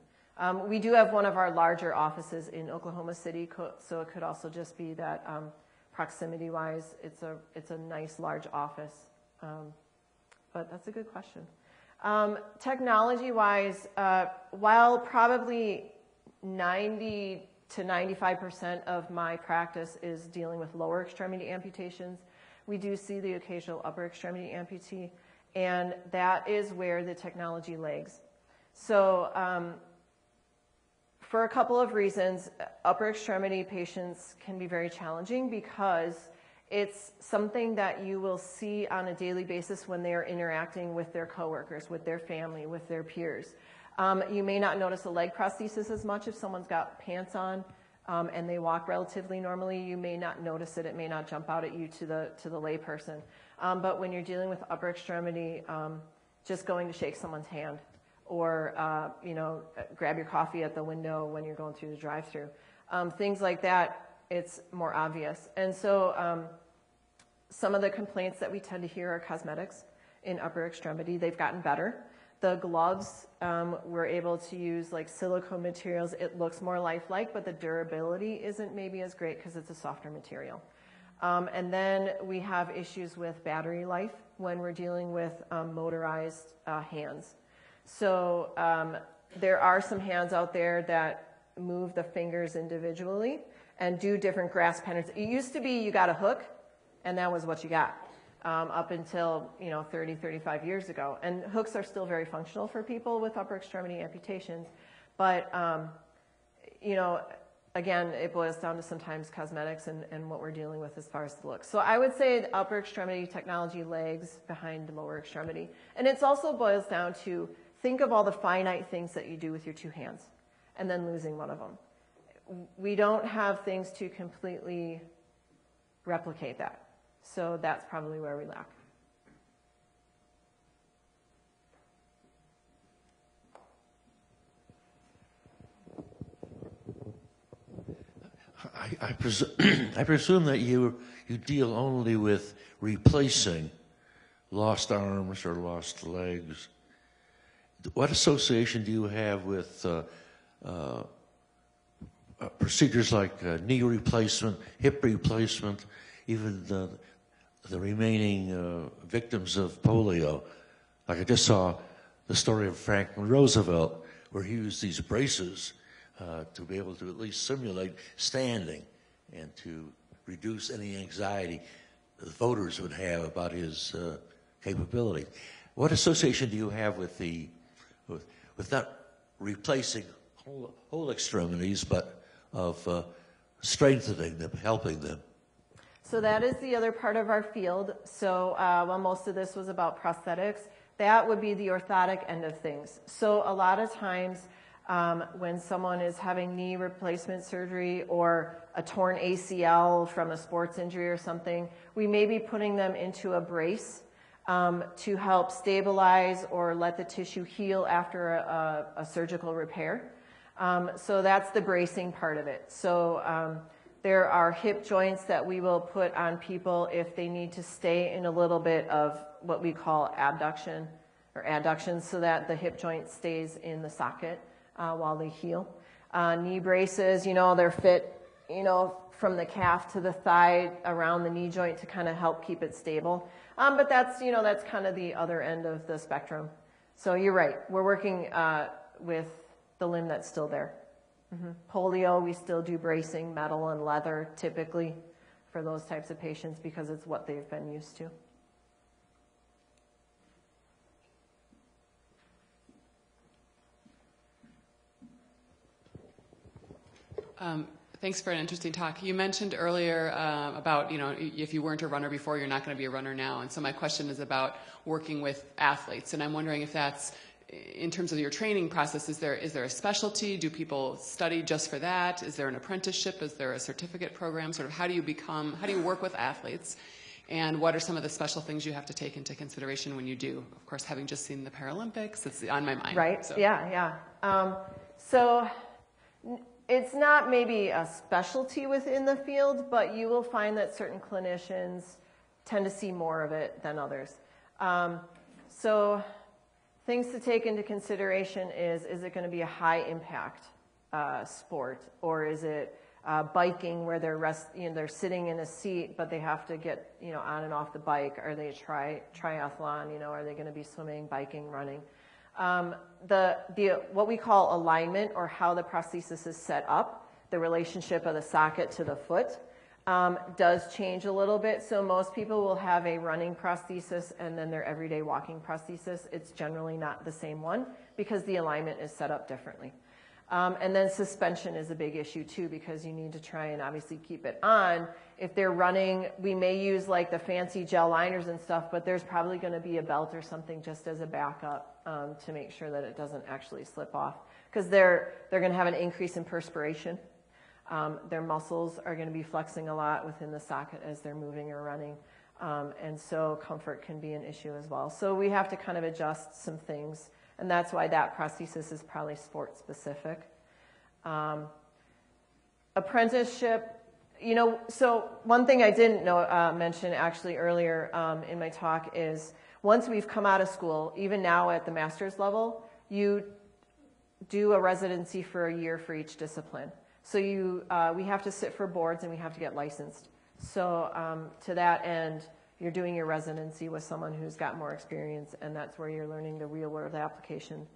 We do have one of our larger offices in Oklahoma City, so it could also just be that proximity-wise, it's a nice large office, but that's a good question. Technology-wise, while probably 90 to 95% of my practice is dealing with lower extremity amputations, we do see the occasional upper extremity amputee, and that is where the technology lags. So for a couple of reasons, upper extremity patients can be very challenging because it's something that you will see on a daily basis when they are interacting with their coworkers, with their family, with their peers. You may not notice a leg prosthesis as much if someone's got pants on and they walk relatively normally. You may not notice it. It may not jump out at you to the lay person. But when you're dealing with upper extremity, just going to shake someone's hand, or grab your coffee at the window when you're going through the drive-thru. Things like that, it's more obvious. And so some of the complaints that we tend to hear are cosmetics in upper extremity. They've gotten better. The gloves, we're able to use like silicone materials. It looks more lifelike, but the durability isn't maybe as great because it's a softer material. And then we have issues with battery life when we're dealing with motorized hands. So there are some hands out there that move the fingers individually and do different grasp patterns. It used to be you got a hook, and that was what you got up until 30, 35 years ago. And hooks are still very functional for people with upper extremity amputations. But, again, it boils down to sometimes cosmetics and what we're dealing with as far as the look. So I would say the upper extremity technology lags behind the lower extremity. And it also boils down to think of all the finite things that you do with your two hands and then losing one of them. We don't have things to completely replicate that. So that's probably where we lack. I presume that you deal only with replacing lost arms or lost legs. What association do you have with procedures like knee replacement, hip replacement, even the remaining victims of polio? Like I just saw the story of Franklin Roosevelt, where he used these braces to be able to at least simulate standing and to reduce any anxiety the voters would have about his capability. What association do you have with with not replacing whole extremities, but of strengthening them, helping them? So that is the other part of our field. So while most of this was about prosthetics, that would be the orthotic end of things. So a lot of times when someone is having knee replacement surgery or a torn ACL from a sports injury or something, we may be putting them into a brace to help stabilize or let the tissue heal after a surgical repair. So that's the bracing part of it. So there are hip joints that we will put on people if they need to stay in a little bit of what we call abduction or adduction, so that the hip joint stays in the socket while they heal. Knee braces, they're fit, from the calf to the thigh around the knee joint to kind of help keep it stable. But that's kind of the other end of the spectrum. So you're right. We're working with the limb that's still there. Polio, we still do bracing, metal and leather typically for those types of patients because it's what they've been used to. Thanks for an interesting talk. You mentioned earlier about, if you weren't a runner before, you're not going to be a runner now. And so my question is about working with athletes. And I'm wondering if that's, in terms of your training process, is there a specialty? Do people study just for that? Is there an apprenticeship? Is there a certificate program? Sort of how do you work with athletes? And what are some of the special things you have to take into consideration when you do? Of course, having just seen the Paralympics, it's on my mind. Right, so. Yeah. So it's not maybe a specialty within the field, but you will find that certain clinicians tend to see more of it than others. So things to take into consideration is it going to be a high impact sport, or is it biking where they're sitting in a seat, but they have to get on and off the bike? Are they triathlon? Are they going to be swimming, biking, running? What we call alignment, or how the prosthesis is set up, the relationship of the socket to the foot, does change a little bit. So most people will have a running prosthesis and then their everyday walking prosthesis. It's generally not the same one because the alignment is set up differently. And then suspension is a big issue too, because you need to try and obviously keep it on. If they're running, we may use like the fancy gel liners and stuff, but there's probably going to be a belt or something just as a backup to make sure that it doesn't actually slip off, because they're going to have an increase in perspiration. Their muscles are going to be flexing a lot within the socket as they're moving or running, and so comfort can be an issue as well. So we have to kind of adjust some things. And that's why that prosthesis is probably sport specific. Apprenticeship, so one thing I didn't mention actually earlier in my talk is once we've come out of school, even now at the master's level, you do a residency for a year for each discipline. So we have to sit for boards and we have to get licensed. So to that end, you're doing your residency with someone who's got more experience, and that's where you're learning the real world application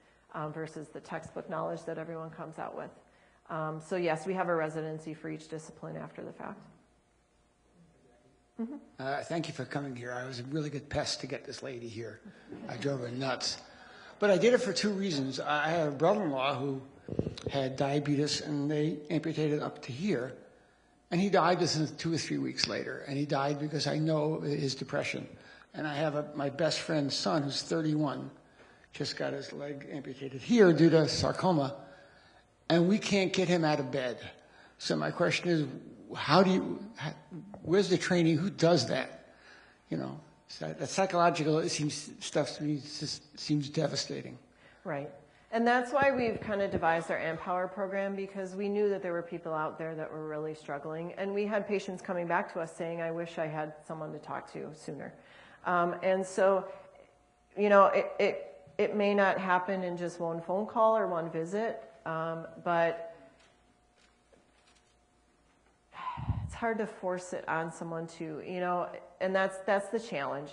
versus the textbook knowledge that everyone comes out with. So yes, we have a residency for each discipline after the fact. Thank you for coming here. I was a really good pest to get this lady here. I drove her nuts. But I did it for two reasons. I had a brother-in-law who had diabetes, and they amputated up to here. And he died just 2 or 3 weeks later. And he died because I know his depression. And I have my best friend's son, who's 31, just got his leg amputated here due to sarcoma. And we can't get him out of bed. So my question is, where's the training? Who does that? That psychological stuff to me seems devastating. Right. And that's why we've kind of devised our Empower program, because we knew that there were people out there that were really struggling. And we had patients coming back to us saying, I wish I had someone to talk to sooner. And so, it may not happen in just one phone call or one visit, but it's hard to force it on someone to, and that's the challenge.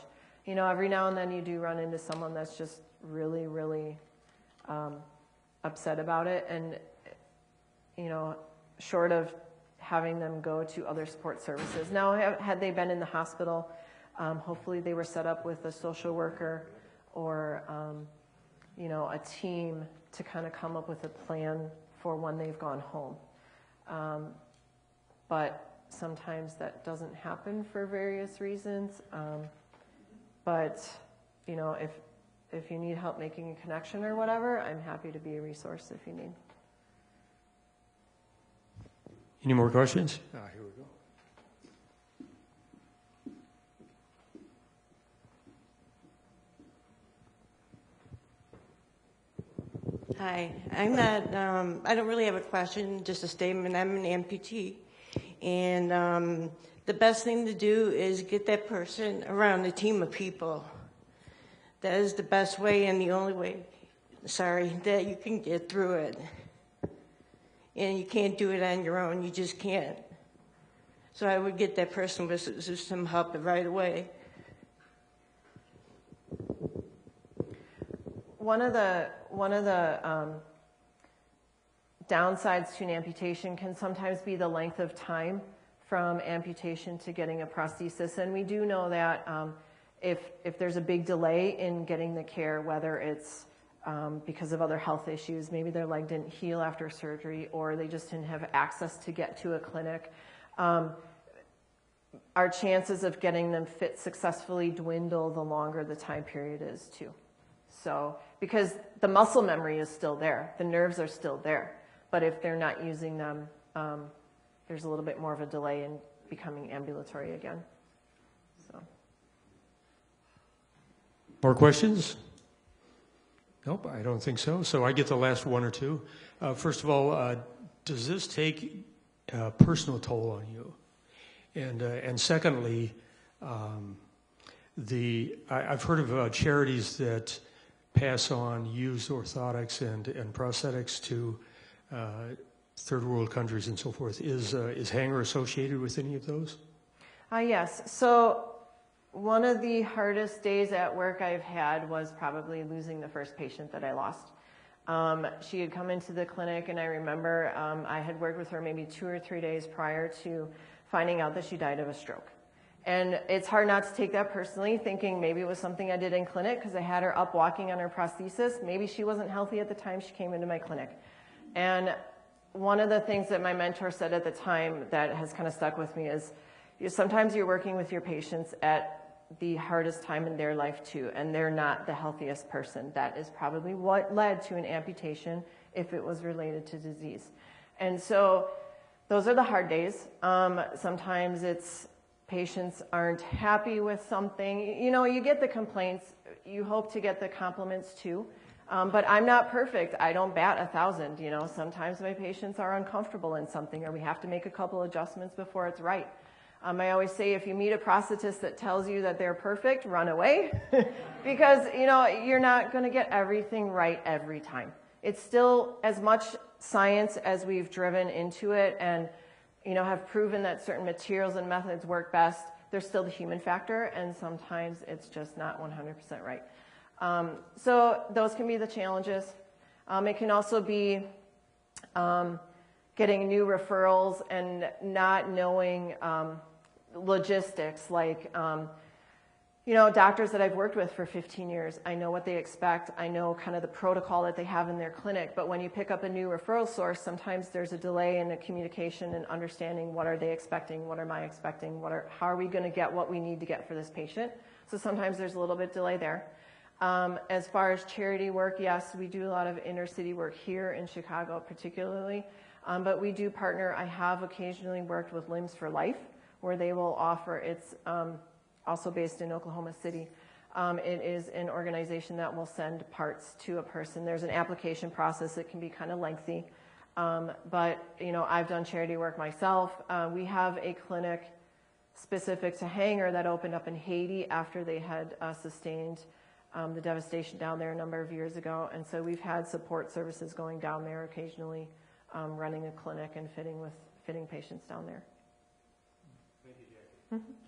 Every now and then you do run into someone that's just really, really upset about it, and short of having them go to other support services. Now, had they been in the hospital, hopefully they were set up with a social worker or a team to kind of come up with a plan for when they've gone home. But sometimes that doesn't happen for various reasons. But if you need help making a connection or whatever, I'm happy to be a resource if you need. Any more questions? Here we go. Hi, I'm not, I don't really have a question, just a statement. I'm an amputee. And the best thing to do is get that person around a team of people. That is the best way and the only way, that you can get through it. and you can't do it on your own. You just can't. So I would get that person with some help right away. One of the downsides to an amputation can sometimes be the length of time from amputation to getting a prosthesis. And we do know that if there's a big delay in getting the care, whether it's because of other health issues, maybe their leg didn't heal after surgery, or they just didn't have access to get to a clinic, our chances of getting them fit successfully dwindle the longer the time period is too. So, because the muscle memory is still there, the nerves are still there, but if they're not using them, there's a little bit more of a delay in becoming ambulatory again. So. More questions? Nope, I don't think so. So I get the last one or two. First of all, does this take a personal toll on you? And secondly, I've heard of charities that pass on used orthotics and prosthetics to third world countries and so forth. Is Hanger associated with any of those? Yes. So one of the hardest days at work I've had was probably losing the first patient that I lost. She had come into the clinic, and I remember I had worked with her maybe 2 or 3 days prior to finding out that she died of a stroke. And it's hard not to take that personally, thinking maybe it was something I did in clinic because I had her up walking on her prosthesis. Maybe she wasn't healthy at the time she came into my clinic. And one of the things that my mentor said at the time that has kind of stuck with me is, sometimes you're working with your patients at the hardest time in their life too, and they're not the healthiest person. That is probably what led to an amputation if it was related to disease. And so those are the hard days. Sometimes it's patients aren't happy with something. You know, you get the complaints. You hope to get the compliments too. But I'm not perfect. I don't bat 1,000. You know, sometimes my patients are uncomfortable in something, or we have to make a couple adjustments before it's right. I always say, if you meet a prosthetist that tells you that they're perfect, run away, because you know you're not going to get everything right every time. It's still as much science as we've driven into it, and you know have proven that certain materials and methods work best. There's still the human factor, and sometimes it's just not 100% right. So those can be the challenges. It can also be getting new referrals and not knowing logistics, like you know, doctors that I've worked with for 15 years, I know what they expect. I know kind of the protocol that they have in their clinic. But when you pick up a new referral source, sometimes there's a delay in the communication and understanding what are they expecting, what am I expecting, how are we going to get what we need to get for this patient. So sometimes there's a little bit delay there. As far as charity work, yes, we do a lot of inner city work here in Chicago particularly. But we do partner. I have occasionally worked with Limbs for Life, where they will offer, it's also based in Oklahoma City. It is an organization that will send parts to a person. There's an application process that can be kind of lengthy. But, you know, I've done charity work myself. We have a clinic specific to Hanger that opened up in Haiti after they had sustained the devastation down there a number of years ago. And so we've had support services going down there occasionally, running a clinic and fitting patients down there. Thank you, Jackie. Mm-hmm.